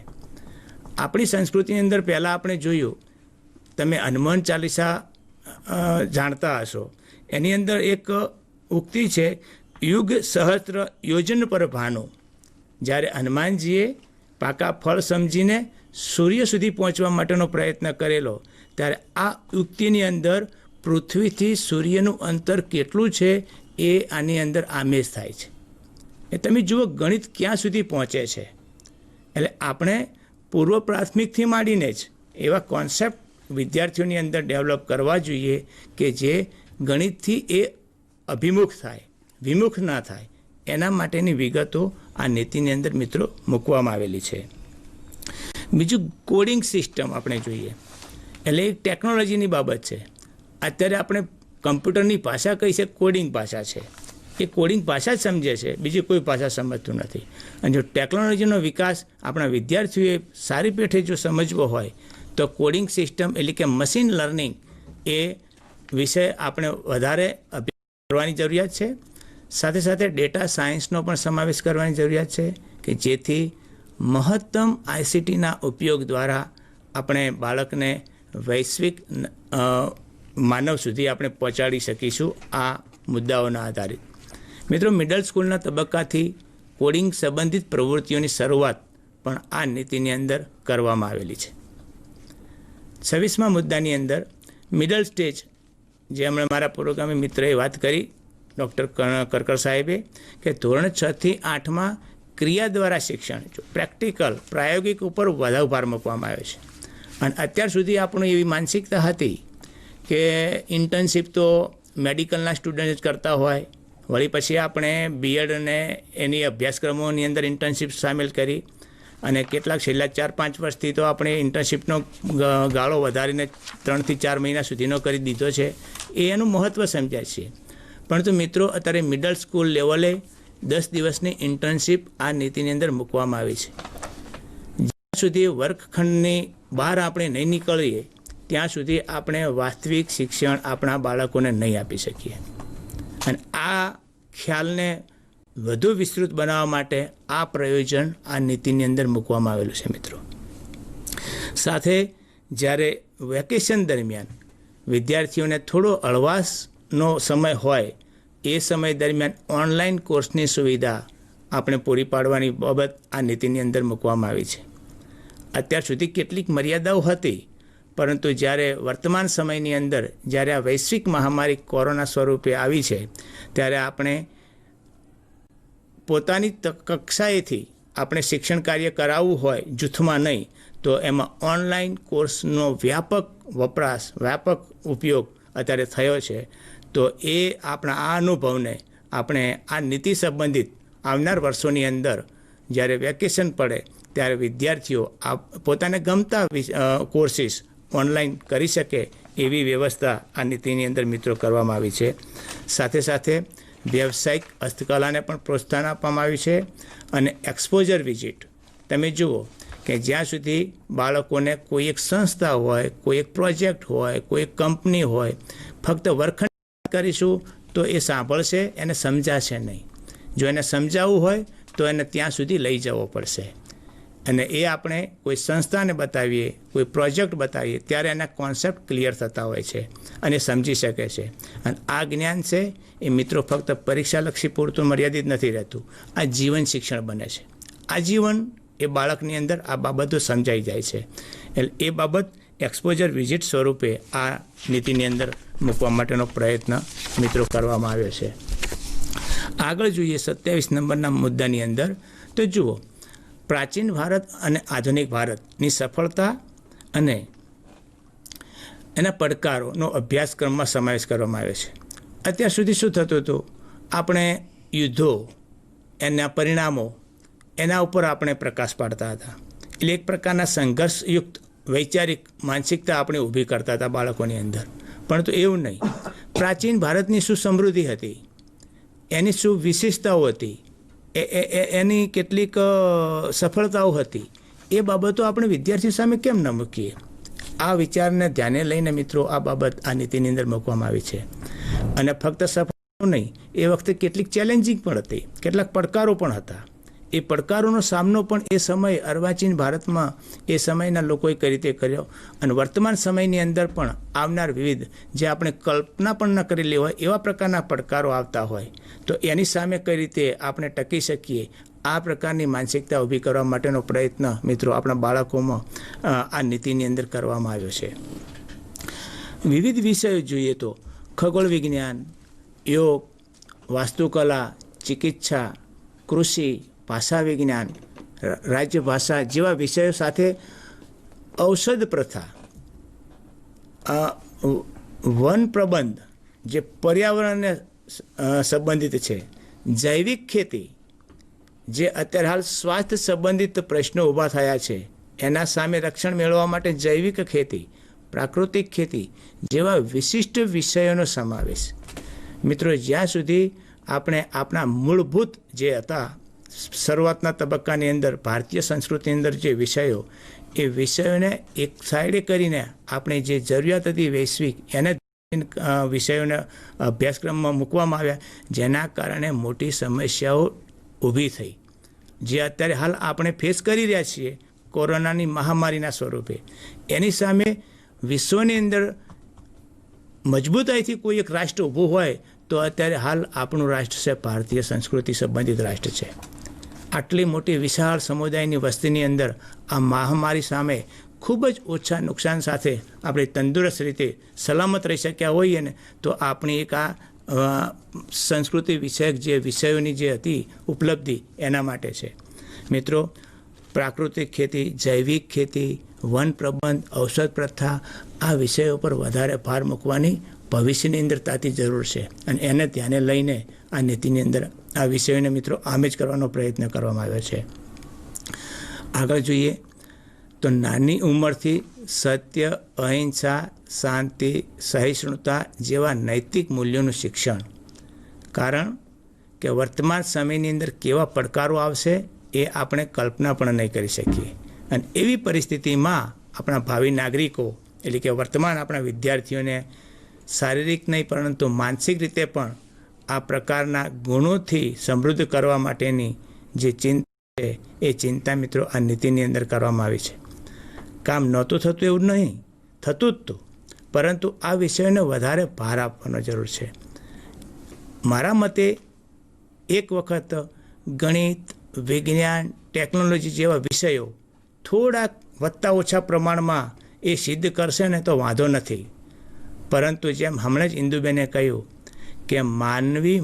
આપણી સંસ્કૃતિની અંદર પહેલાં આપણે જોયું, તમે હનુમાન ચાલીસા જાણતા હશો, એની અંદર એક ઉક્તિ છે, યુગ સહસ્ત્ર યોજન પર ભાનો. જ્યારે હનુમાનજીએ પાકા ફળ સમજીને સૂર્ય સુધી પહોંચવા માટેનો પ્રયત્ન કરેલો, ત્યારે આ યુક્તિની અંદર પૃથ્વીથી સૂર્યનું અંતર કેટલું છે એ આની અંદર આમેજ થાય છે. એ તમે જુઓ ગણિત ક્યાં સુધી પહોંચે છે. એટલે આપણે પૂર્વ પ્રાથમિકથી માંડીને જ એવા કોન્સેપ્ટ વિદ્યાર્થીઓની અંદર ડેવલપ કરવા જોઈએ કે જે ગણિતથી એ અભિમુખ થાય, વિમુખ ના થાય. એના માટેની વિગતો આ નીતિની અંદર મિત્રો મૂકવામાં આવેલી છે. બીજું કોડિંગ સિસ્ટમ આપણે જોઈએ, એટલે એક ટેકનોલોજીની બાબત છે. અત્યારે આપણે કમ્પ્યુટરની ભાષા કઈ છે, કોડિંગ ભાષા છે. એ કોડિંગ ભાષા જ સમજે છે, બીજી કોઈ ભાષા સમજતું નથી. અને જો ટેકનોલોજીનો વિકાસ આપણા વિદ્યાર્થીઓએ સારી પેઠે જો સમજવો હોય તો કોડિંગ સિસ્ટમ એટલે કે મશીન લર્નિંગ એ વિષય આપણે વધારે અભ્યાસ કરવાની જરૂરિયાત છે. સાથે સાથે ડેટા સાયન્સનો પણ સમાવેશ કરવાની જરૂરિયાત છે કે જેથી મહત્તમ આઈસીટીના ઉપયોગ દ્વારા આપણે બાળકને વૈશ્વિક માનવ સુધી આપણે પહોંચાડી શકીશું આ મુદ્દાઓના આધારિત. મિત્રો, મિડલ સ્કૂલના તબક્કાથી કોડિંગ સંબંધિત પ્રવૃત્તિઓની શરૂઆત પણ આ નીતિની અંદર કરવામાં આવેલી છે. 26મા મુદ્દાની અંદર મિડલ સ્ટેજ, જે હમણાં મારા પુરોગામી મિત્રએ વાત કરી ડૉક્ટર કરકર સાહેબે, કે ધોરણ 6 થી 8માં ક્રિયા દ્વારા શિક્ષણ, પ્રેક્ટિકલ પ્રાયોગિક ઉપર વધારે ભાર મૂકવામાં આવ્યો છે. અને અત્યાર સુધી આપણું એવી માનસિકતા હતી કે ઇન્ટર્નશીપ તો મેડિકલના સ્ટુડન્ટ જ કરતા હોય, વળી પછી આપણે બીએડ અને એની અભ્યાસક્રમોની અંદર ઇન્ટર્નશીપ સામેલ કરી અને કેટલાક છેલ્લા 4-5 વર્ષથી તો આપણે ઇન્ટર્નશીપનો ગાળો વધારીને 3 થી 4 મહિના સુધીનો કરી દીધો છે. એ એનું મહત્ત્વ સમજાય છે. પરંતુ મિત્રો, અત્યારે મિડલ સ્કૂલ લેવલે 10 દિવસની ઇન્ટર્નશીપ આ નીતિની અંદર મૂકવામાં આવી છે. જ્યાં સુધી વર્ગખંડની બહાર આપણે નહીં નીકળીએ ત્યાં સુધી આપણે વાસ્તવિક શિક્ષણ આપણા બાળકોને નહીં આપી શકીએ. અને આ ખ્યાલને વધુ વિસ્તૃત બનાવવા માટે આ પ્રયોજન આ નીતિની અંદર મૂકવામાં આવેલું છે મિત્રો. સાથે જ્યારે વેકેશન દરમિયાન વિદ્યાર્થીઓને થોડો હળવાશનો સમય હોય એ સમય દરમિયાન ઓનલાઈન કોર્સની સુવિધા આપણે પૂરી પાડવાની બાબત આ નીતિની અંદર મૂકવામાં આવી છે. અત્યાર સુધી કેટલીક મર્યાદાઓ હતી, પરંતુ જ્યારે વર્તમાન સમયની અંદર જ્યારે આ વૈશ્વિક મહામારી કોરોના સ્વરૂપે આવી છે, ત્યારે આપણે પોતાની કક્ષાએથી આપણે શિક્ષણ કાર્ય કરાવવું હોય જૂથમાં નહીં, તો એમાં ઓનલાઈન કોર્સનો વ્યાપક વપરાશ, વ્યાપક ઉપયોગ અત્યારે થયો છે. તો એ આપણા આ અનુભવને આપણે આ નીતિ સંબંધિત આવનાર વર્ષોની અંદર જ્યારે વેકેશન પડે ત્યારે વિદ્યાર્થીઓ આ પોતાને ગમતા કોર્સીસ ઓનલાઈન કરી શકે એવી વ્યવસ્થા આ નીતિની અંદર મિત્રો કરવામાં આવી છે. સાથે સાથે વ્યવસાયિક હસ્તકલાને પણ પ્રોત્સાહન આપવામાં આવ્યું છે. અને એક્સપોઝર વિઝિટ તમે જુઓ કે જ્યાં સુધી બાળકોને કોઈ એક સંસ્થા હોય, કોઈ એક પ્રોજેક્ટ હોય, કોઈ એક કંપની હોય, ફક્ત વર્ગખંડ કરીશું તો એ સાંભળશે, એને સમજાશે નહીં. જો એને સમજાવવું હોય તો એને ત્યાં સુધી લઈ જવો પડશે. અને એ આપણે કોઈ સંસ્થાને બતાવીએ, કોઈ પ્રોજેક્ટ બતાવીએ ત્યારે એના કોન્સેપ્ટ ક્લિયર થતા હોય છે અને સમજી શકે છે. અને આ જ્ઞાન છે એ મિત્રો ફક્ત પરીક્ષાલક્ષી પૂરતું મર્યાદિત નથી રહેતું, આ જીવન શિક્ષણ બને છે. આ જીવન એ બાળકની અંદર આ બાબતો સમજાઈ જાય છે. એટલે એ બાબત એક્સપોઝર વિઝિટ સ્વરૂપે આ નીતિની અંદર મૂકવા માટેનો પ્રયત્ન મિત્રો કરવામાં આવ્યો છે. આગળ જોઈએ 27 નંબરના મુદ્દાની અંદર, તો જુઓ પ્રાચીન ભારત અને આધુનિક ભારતની સફળતા અને એના પડકારોનો અભ્યાસક્રમમાં સમાવેશ કરવામાં આવ્યો છે. અત્યાર સુધી શું થતું હતું, આપણે યુદ્ધો, એના પરિણામો, એના ઉપર આપણે પ્રકાશ પાડતા હતા. એટલે એક પ્રકારના સંઘર્ષયુક્ત વૈચારિક માનસિકતા આપણે ઊભી કરતા હતા બાળકોની અંદર. પરંતુ એવું નહીં. પ્રાચીન ભારતની શું સમૃદ્ધિ હતી, એની શું વિશેષતાઓ હતી, એની કેટલીક સફળતાઓ હતી, એ બાબતો આપણે વિદ્યાર્થીઓ સામે કેમ ન મૂકીએ? આ વિચારને ધ્યાને લઈને મિત્રો આ બાબત આ નીતિની અંદર મૂકવામાં આવી છે. અને ફક્ત સફળ નહીં, એ વખતે કેટલીક ચેલેન્જિંગ પણ હતી, કેટલાક પડકારો પણ હતા. એ પડકારોનો સામનો પણ એ સમયે અર્વાચીન ભારતમાં એ સમયના લોકોએ કઈ રીતે કર્યો, અને વર્તમાન સમયની અંદર પણ આવનાર વિવિધ જે આપણે કલ્પના પણ ન કરેલી હોય એવા પ્રકારના પડકારો આવતા હોય, તો એની સામે કઈ રીતે આપણે ટકી શકીએ, આ પ્રકારની માનસિકતા ઊભી કરવા માટેનો પ્રયત્ન મિત્રો આપણા બાળકોમાં આ નીતિની અંદર કરવામાં આવ્યો છે. વિવિધ વિષયો જોઈએ તો ખગોળ વિજ્ઞાન, યોગ, વાસ્તુકલા, ચિકિત્સા, કૃષિ, ભાષા વિજ્ઞાન, રાજ્ય ભાષા જેવા વિષયો સાથે ઔષધ પ્રથા, વન પ્રબંધ જે પર્યાવરણને સંબંધિત છે, જૈવિક ખેતી જે અત્યારે હાલ સ્વાસ્થ્ય સંબંધિત પ્રશ્નો ઊભા થયા છે એના સામે રક્ષણ મેળવવા માટે જૈવિક ખેતી, પ્રાકૃતિક ખેતી જેવા વિશિષ્ટ વિષયોનો સમાવેશ. મિત્રો જ્યાં સુધી આપણે આપણા મૂળભૂત જે હતા શરૂઆતના તબક્કાની અંદર ભારતીય સંસ્કૃતિની અંદર જે વિષયો, એ વિષયોને એક સાઈડે કરીને આપણે જે જરૂરિયાત હતી વૈશ્વિક, એને વિષયોને અભ્યાસક્રમમાં મૂકવામાં આવ્યા, જેના કારણે મોટી સમસ્યાઓ ઊભી થઈ, જે અત્યારે હાલ આપણે ફેસ કરી રહ્યા છીએ કોરોનાની મહામારીના સ્વરૂપે. એની સામે વિશ્વની અંદર મજબૂતાઈથી કોઈ એક રાષ્ટ્ર ઊભું હોય તો અત્યારે હાલ આપણું રાષ્ટ્ર છે ભારતીય સંસ્કૃતિ સંબંધિત રાષ્ટ્ર છે. આટલી મોટી વિશાળ સમુદાયની વસ્તીની અંદર આ મહામારી સામે ખૂબ જ ઓછા નુકસાન સાથે આપણે તંદુરસ્ત રીતે સલામત રહી શક્યા હોઈએ ને, તો આપણી એક આ સંસ્કૃતિ વિષયક જે વિષયોની જે હતી ઉપલબ્ધિ એના માટે છે. મિત્રો પ્રાકૃતિક ખેતી, જૈવિક ખેતી, વન પ્રબંધ, ઔષધ પ્રથા આ વિષયો પર વધારે ભાર મૂકવાની ભવિષ્યની અંદર તાતી જરૂર છે. અને એને ધ્યાને લઈને આ નીતિની અંદર આ વિષયોને મિત્રો આમ જ કરવાનો પ્રયત્ન કરવામાં આવ્યો છે. આગળ જોઈએ તો નાની ઉંમરથી સત્ય, અહિંસા, શાંતિ, સહિષ્ણુતા જેવા નૈતિક મૂલ્યોનું શિક્ષણ. કારણ કે વર્તમાન સમયની અંદર કેવા પડકારો આવશે એ આપણે કલ્પના પણ નહીં કરી શકીએ. અને એવી પરિસ્થિતિમાં આપણા ભાવિ નાગરિકો એટલે કે વર્તમાન આપણા વિદ્યાર્થીઓને શારીરિક નહીં પરંતુ માનસિક રીતે પણ આ પ્રકારના ગુણોથી સમૃદ્ધ કરવા માટેની જે ચિંતા છે એ ચિંતા મિત્રો આ નીતિની અંદર કરવામાં આવી છે. કામ નહોતું થતું એવું નહીં, થતું જ હતું, પરંતુ આ વિષયોને વધારે ભાર આપવાનો જરૂર છે. મારા મતે એક વખત ગણિત, વિજ્ઞાન, ટેકનોલોજી જેવા વિષયો થોડાક વધતા ઓછા પ્રમાણમાં એ સિદ્ધ કરશે ને તો વાંધો નથી. પરંતુ જેમ હમણાં જ ઇન્દુબેને કહ્યું કે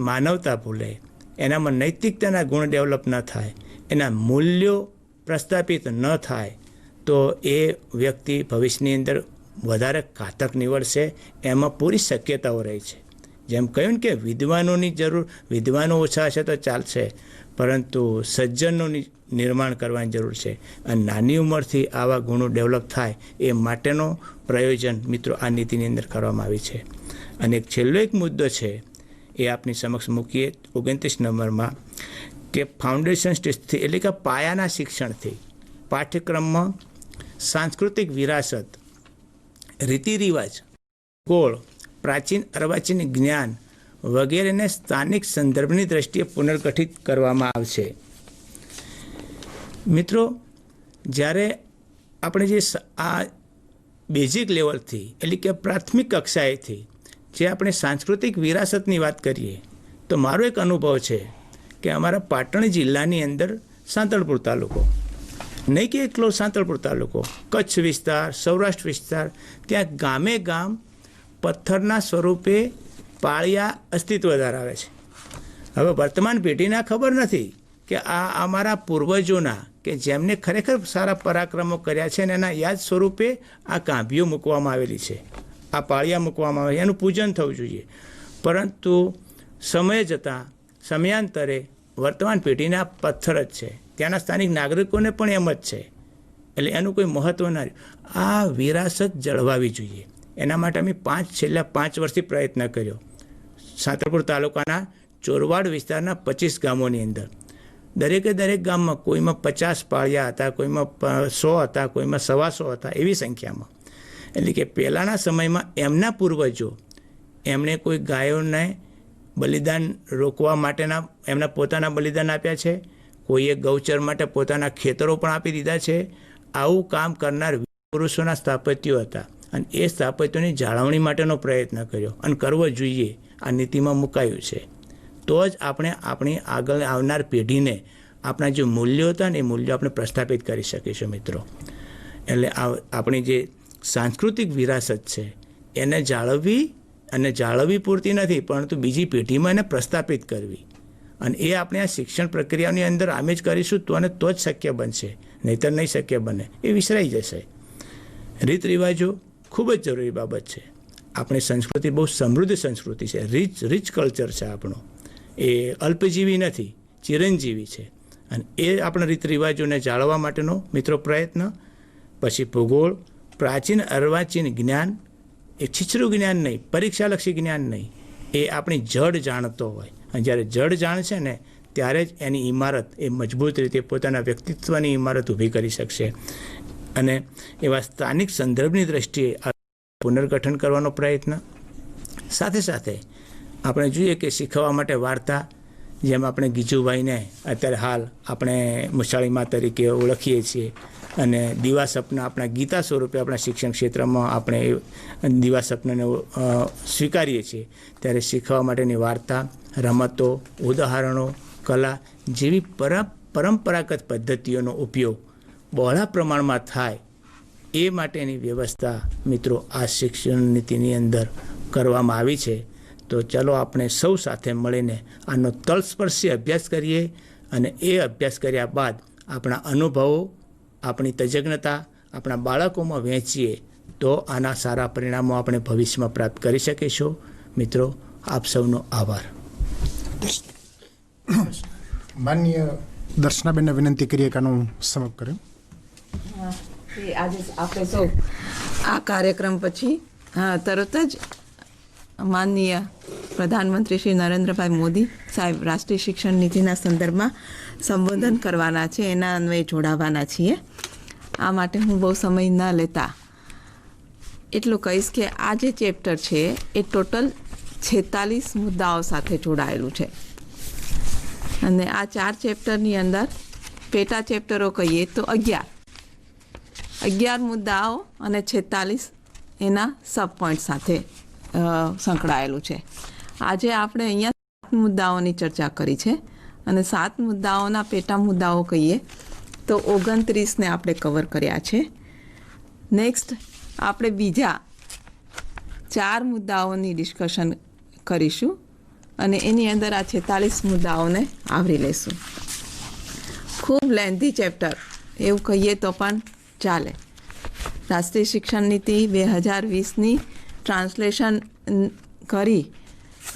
માનવતા ભૂલે, એનામાં નૈતિકતાના ગુણ ડેવલપ ન થાય, એના મૂલ્યો પ્રસ્થાપિત ન થાય તો એ વ્યક્તિ ભવિષ્યની અંદર વધારે ઘાતક નીવડશે. એમાં પૂરી શક્યતાઓ રહી છે. જેમ કહ્યું ને કે વિદ્વાનો ઓછા હશે તો ચાલશે, પરંતુ સજ્જનોની નિર્માણ કરવાની જરૂર છે. અને નાની ઉંમરથી આવા ગુણો ડેવલપ થાય એ માટેનો પ્રયોજન મિત્રો આ નીતિની અંદર કરવામાં આવી છે. અને એક છેલ્લો એક મુદ્દો છે એ આપની સમક્ષ મૂકીએ 29 નંબરમાં કે ફાઉન્ડેશન સ્ટેજથી એટલે કે પાયાના શિક્ષણથી પાઠ્યક્રમમાં સાંસ્કૃતિક વિરાસત, રીતિ રિવાજ, ભૂગોળ, પ્રાચીન અર્વાચીન જ્ઞાન વગેરેને સ્થાનિક સંદર્ભની દ્રષ્ટિએ પુનર્ગઠિત કરવામાં આવશે. મિત્રો, જ્યારે આપણે જે આ બેઝિક લેવલથી એટલે કે પ્રાથમિક કક્ષાએથી જે આપણે સાંસ્કૃતિક વિરાસતની વાત કરીએ તો મારો એક અનુભવ છે કે અમારા પાટણ જિલ્લાની અંદર સાંતળપુર તાલુકો, નહીં કે એકલો સાંતળપુર તાલુકો, કચ્છ વિસ્તાર, સૌરાષ્ટ્ર વિસ્તાર, ત્યાં ગામે ગામ પથ્થરના સ્વરૂપે પાળિયા અસ્તિત્વ ધરાવે છે. હવે વર્તમાન પેઢીને ખબર નથી કે આ અમારા પૂર્વજોના કે જેમને ખરેખર સારા પરાક્રમો કર્યા છે અને એના યાદ સ્વરૂપે આ કાંભીઓ મૂકવામાં આવેલી છે, આ પાળિયા મૂકવામાં આવે, એનું પૂજન થવું જોઈએ. પરંતુ સમય જતાં સમયાંતરે વર્તમાન પેઢીના પથ્થર જ છે, ત્યાંના સ્થાનિક નાગરિકોને પણ એમ જ છે, એટલે એનું કોઈ મહત્ત્વ ના રહ્યું. આ વિરાસત જળવાવી જોઈએ. એના માટે અમે છેલ્લા 5 વર્ષથી પ્રયત્ન કર્યો. સાંતળપુર તાલુકાના ચોરવાડ વિસ્તારના 25 ગામોની અંદર દરેકે દરેક ગામમાં કોઈમાં 50 પાળિયા હતા, કોઈમાં 100 હતા, કોઈમાં 125 હતા, એવી સંખ્યામાં. એટલે કે પહેલાંના સમયમાં એમના પૂર્વજો એમણે કોઈ ગાયોને બલિદાન રોકવા માટેના એમના પોતાના બલિદાન આપ્યા છે, કોઈએ ગૌચર માટે પોતાના ખેતરો પણ આપી દીધા છે. આવું કામ કરનાર પુરુષોના સ્થાપત્યો હતા અને એ સ્થાપત્યોની જાળવણી માટેનો પ્રયત્ન કર્યો અને કરવો જોઈએ. આ નીતિમાં મુકાયું છે. તો જ આપણે આપણી આગળ આવનાર પેઢીને આપણા જે મૂલ્યો હતા ને એ મૂલ્યો આપણે પ્રસ્થાપિત કરી શકીશું મિત્રો. એટલે આપણી જે સાંસ્કૃતિક વિરાસત છે એને જાળવવી પૂરતી નથી, પરંતુ બીજી પેઢીમાં એને પ્રસ્થાપિત કરવી. અને એ આપણે આ શિક્ષણ પ્રક્રિયાની અંદર આમે જ કરીશું તો જ શક્ય બનશે, નહીંતર નહીં શક્ય બને, એ વિસરાઈ જશે. રીત રિવાજો ખૂબ જ જરૂરી બાબત છે. આપણી સંસ્કૃતિ બહુ સમૃદ્ધ સંસ્કૃતિ છે, રીચ કલ્ચર છે આપણું. એ અલ્પજીવી નથી, ચિરંજીવી છે. અને એ આપણા રીત રિવાજોને જાળવવા માટેનો મિત્રો પ્રયત્ન. પછી ભૂગોળ, પ્રાચીન અર્વાચીન જ્ઞાન, એ છીછરું જ્ઞાન નહીં, પરીક્ષાલક્ષી જ્ઞાન નહીં, એ આપણી જડ જાણતો હોય. અને જ્યારે જડ જાણશે ને ત્યારે જ એની ઇમારત એ મજબૂત રીતે પોતાના વ્યક્તિત્વની ઇમારત ઊભી કરી શકશે. અને એવા સ્થાનિક સંદર્ભની દ્રષ્ટિએ પુનર્ગઠન કરવાનો પ્રયત્ન. સાથે સાથે આપણે જોઈએ કે શીખવવા માટે વાર્તા, જેમ આપણે ગીજુભાઈને અત્યારે હાલ આપણે મુસાળીમાં તરીકે ઓળખીએ છીએ, અને દીવા સપના આપણા ગીતા સ્વરૂપે આપણા શિક્ષણ ક્ષેત્રમાં આપણે દીવા સપનાને સ્વીકારીએ છીએ. ત્યારે શીખવા માટેની વાર્તા, રમતો, ઉદાહરણો, કલા જેવી પરંપરાગત પદ્ધતિઓનો ઉપયોગ બહોળા પ્રમાણમાં થાય એ માટેની વ્યવસ્થા મિત્રો આ શિક્ષણ નીતિની અંદર કરવામાં આવી છે. તો ચાલો આપણે સૌ સાથે મળીને આનો તલસ્પર્શી અભ્યાસ કરીએ અને એ અભ્યાસ કર્યા બાદ આપણા અનુભવો, આપણી તજજ્ઞતા આપણા બાળકોમાં વહેંચીએ તો આના સારા પરિણામો આપણે ભવિષ્યમાં પ્રાપ્ત કરી શકીશું. મિત્રો, આપ સૌનો આભાર. માનનીય દર્શનાબેનને વિનંતી કરીએ કે આનું સમાપ્ત કરે. આજે આપણે સૌ આ કાર્યક્રમ પછી તરત જ માનનીય પ્રધાનમંત્રી શ્રી નરેન્દ્રભાઈ મોદી સાહેબ રાષ્ટ્રીય શિક્ષણ નીતિના સંદર્ભમાં સંબોધન કરવાના છે, એના અન્વયે જોડાવાના છીએ. આ માટે હું બહુ સમય ન લેતા એટલું કહીશ કે આ જે ચેપ્ટર છે એ ટોટલ 46 મુદ્દાઓ સાથે જોડાયેલું છે. અને આ 4 ચેપ્ટરની અંદર પેટા ચેપ્ટરો કહીએ તો 11 મુદ્દાઓ અને 46 એના સબ પોઈન્ટ સાથે સંકળાયેલું છે. આજે આપણે અહીંયા 7 મુદ્દાઓની ચર્ચા કરી છે અને 7 મુદ્દાઓના પેટા મુદ્દાઓ કહીએ તો 29ને આપણે કવર કર્યા છે. નેક્સ્ટ આપણે બીજા 4 મુદ્દાઓની ડિસ્કશન કરીશું અને એની અંદર આ 46 મુદ્દાઓને આવરી લેશું. ખૂબ લેન્ધી ચેપ્ટર એવું કહીએ તો પણ ચાલે. રાષ્ટ્રીય શિક્ષણ નીતિ 2020ની ટ્રાન્સલેશન કરી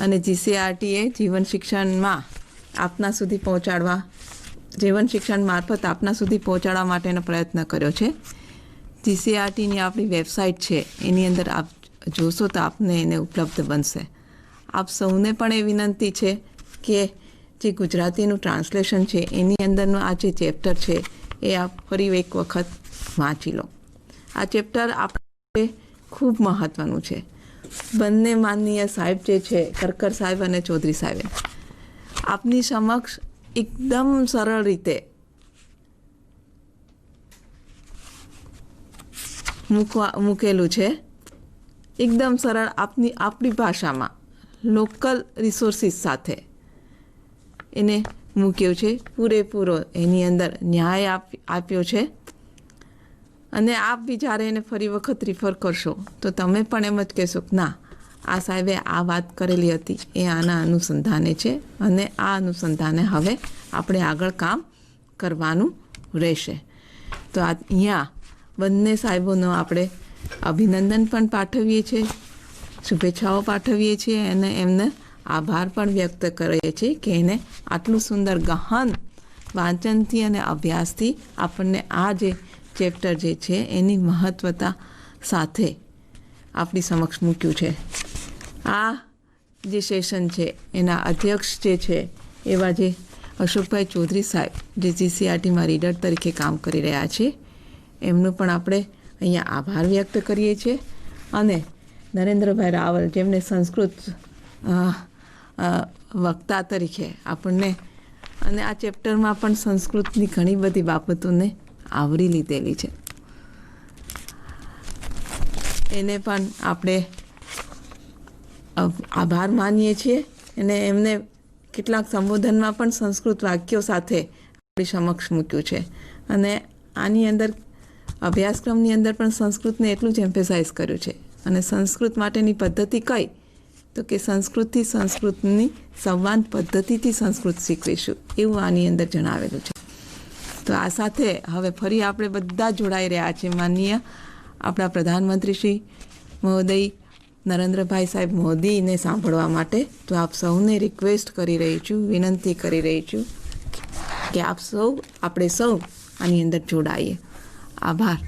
અને GCRTએ જીવન શિક્ષણમાં આપના સુધી પહોંચાડવા જીવન શિક્ષણ મારફત આપના સુધી પહોંચાડવા માટેનો પ્રયત્ન કર્યો છે. GCRTની આપણી વેબસાઇટ છે, એની અંદર આપ જોશો તો આપને એને ઉપલબ્ધ બનશે. આપ સૌને પણ એ વિનંતી છે કે જે ગુજરાતીનું ટ્રાન્સલેશન છે એની અંદરનું આ જે ચેપ્ટર છે એ આપ ફરી એક વખત વાંચી લો. આ ચેપ્ટર આપણે ખૂબ મહત્ત્વનું છે. બંને માનનીય સાહેબ જે છે, કરકર સાહેબ અને ચૌધરી સાહેબે આપની સમક્ષ એકદમ સરળ રીતે મૂકેલું છે. એકદમ સરળ આપણી ભાષામાં લોકલ રિસોર્સિસ સાથે એને મૂક્યો છે. પૂરેપૂરો એની અંદર ન્યાય આપ્યો છે અને આપ બી જ્યારે એને ફરી વખત રિફર કરશો તો તમે પણ એમ જ કહેશો કે ના, આ સાહેબે આ વાત કરેલી હતી એ આના અનુસંધાને છે અને આ અનુસંધાને હવે આપણે આગળ કામ કરવાનું રહેશે. તો અહીંયા બંને સાહેબોનો આપણે અભિનંદન પણ પાઠવીએ છીએ, શુભેચ્છાઓ પાઠવીએ છીએ અને એમને આભાર પણ વ્યક્ત કરીએ છીએ કે એને આટલું સુંદર ગહન વાંચનથી અને અભ્યાસથી આપણને આ જે ચેપ્ટર જે છે એની મહત્ત્વતા સાથે આપણી સમક્ષ મૂક્યું છે. આ જે સેશન છે એના અધ્યક્ષ જે છે એવા જે અશોકભાઈ ચૌધરી સાહેબ જે GCRTમાં રીડર તરીકે કામ કરી રહ્યા છે એમનું પણ આપણે અહીંયા આભાર વ્યક્ત કરીએ છીએ. અને નરેન્દ્રભાઈ રાવલ જેમને સંસ્કૃત વક્તા તરીકે આપણને અને આ ચેપ્ટરમાં પણ સંસ્કૃતની ઘણી બધી બાબતોને આવરી લીધેલી છે, એને પણ આપણે આભાર માનીએ છીએ. અને એમને કેટલાક સંબોધનમાં પણ સંસ્કૃત વાક્યો સાથે આપણી સમક્ષ મૂક્યું છે અને આની અંદર અભ્યાસક્રમની અંદર પણ સંસ્કૃતને એટલું જ એમ્ફેસાઇઝ કર્યું છે. અને સંસ્કૃત માટેની પદ્ધતિ કઈ તો કે સંસ્કૃતથી સંસ્કૃતની સંવાદ પદ્ધતિથી સંસ્કૃત શીખવીશું એવું આની અંદર જણાવેલું છે. તો આ સાથે હવે ફરી આપણે બધા જોડાઈ રહ્યા છીએ માનનીય આપણા પ્રધાનમંત્રી શ્રી મહોદય નરેન્દ્રભાઈ સાહેબ મોદીને સાંભળવા માટે. તો આપ સૌને રિક્વેસ્ટ કરી રહી છું, વિનંતી કરી રહી છું કે આપણે સૌ આની અંદર જોડાઈએ. આભાર.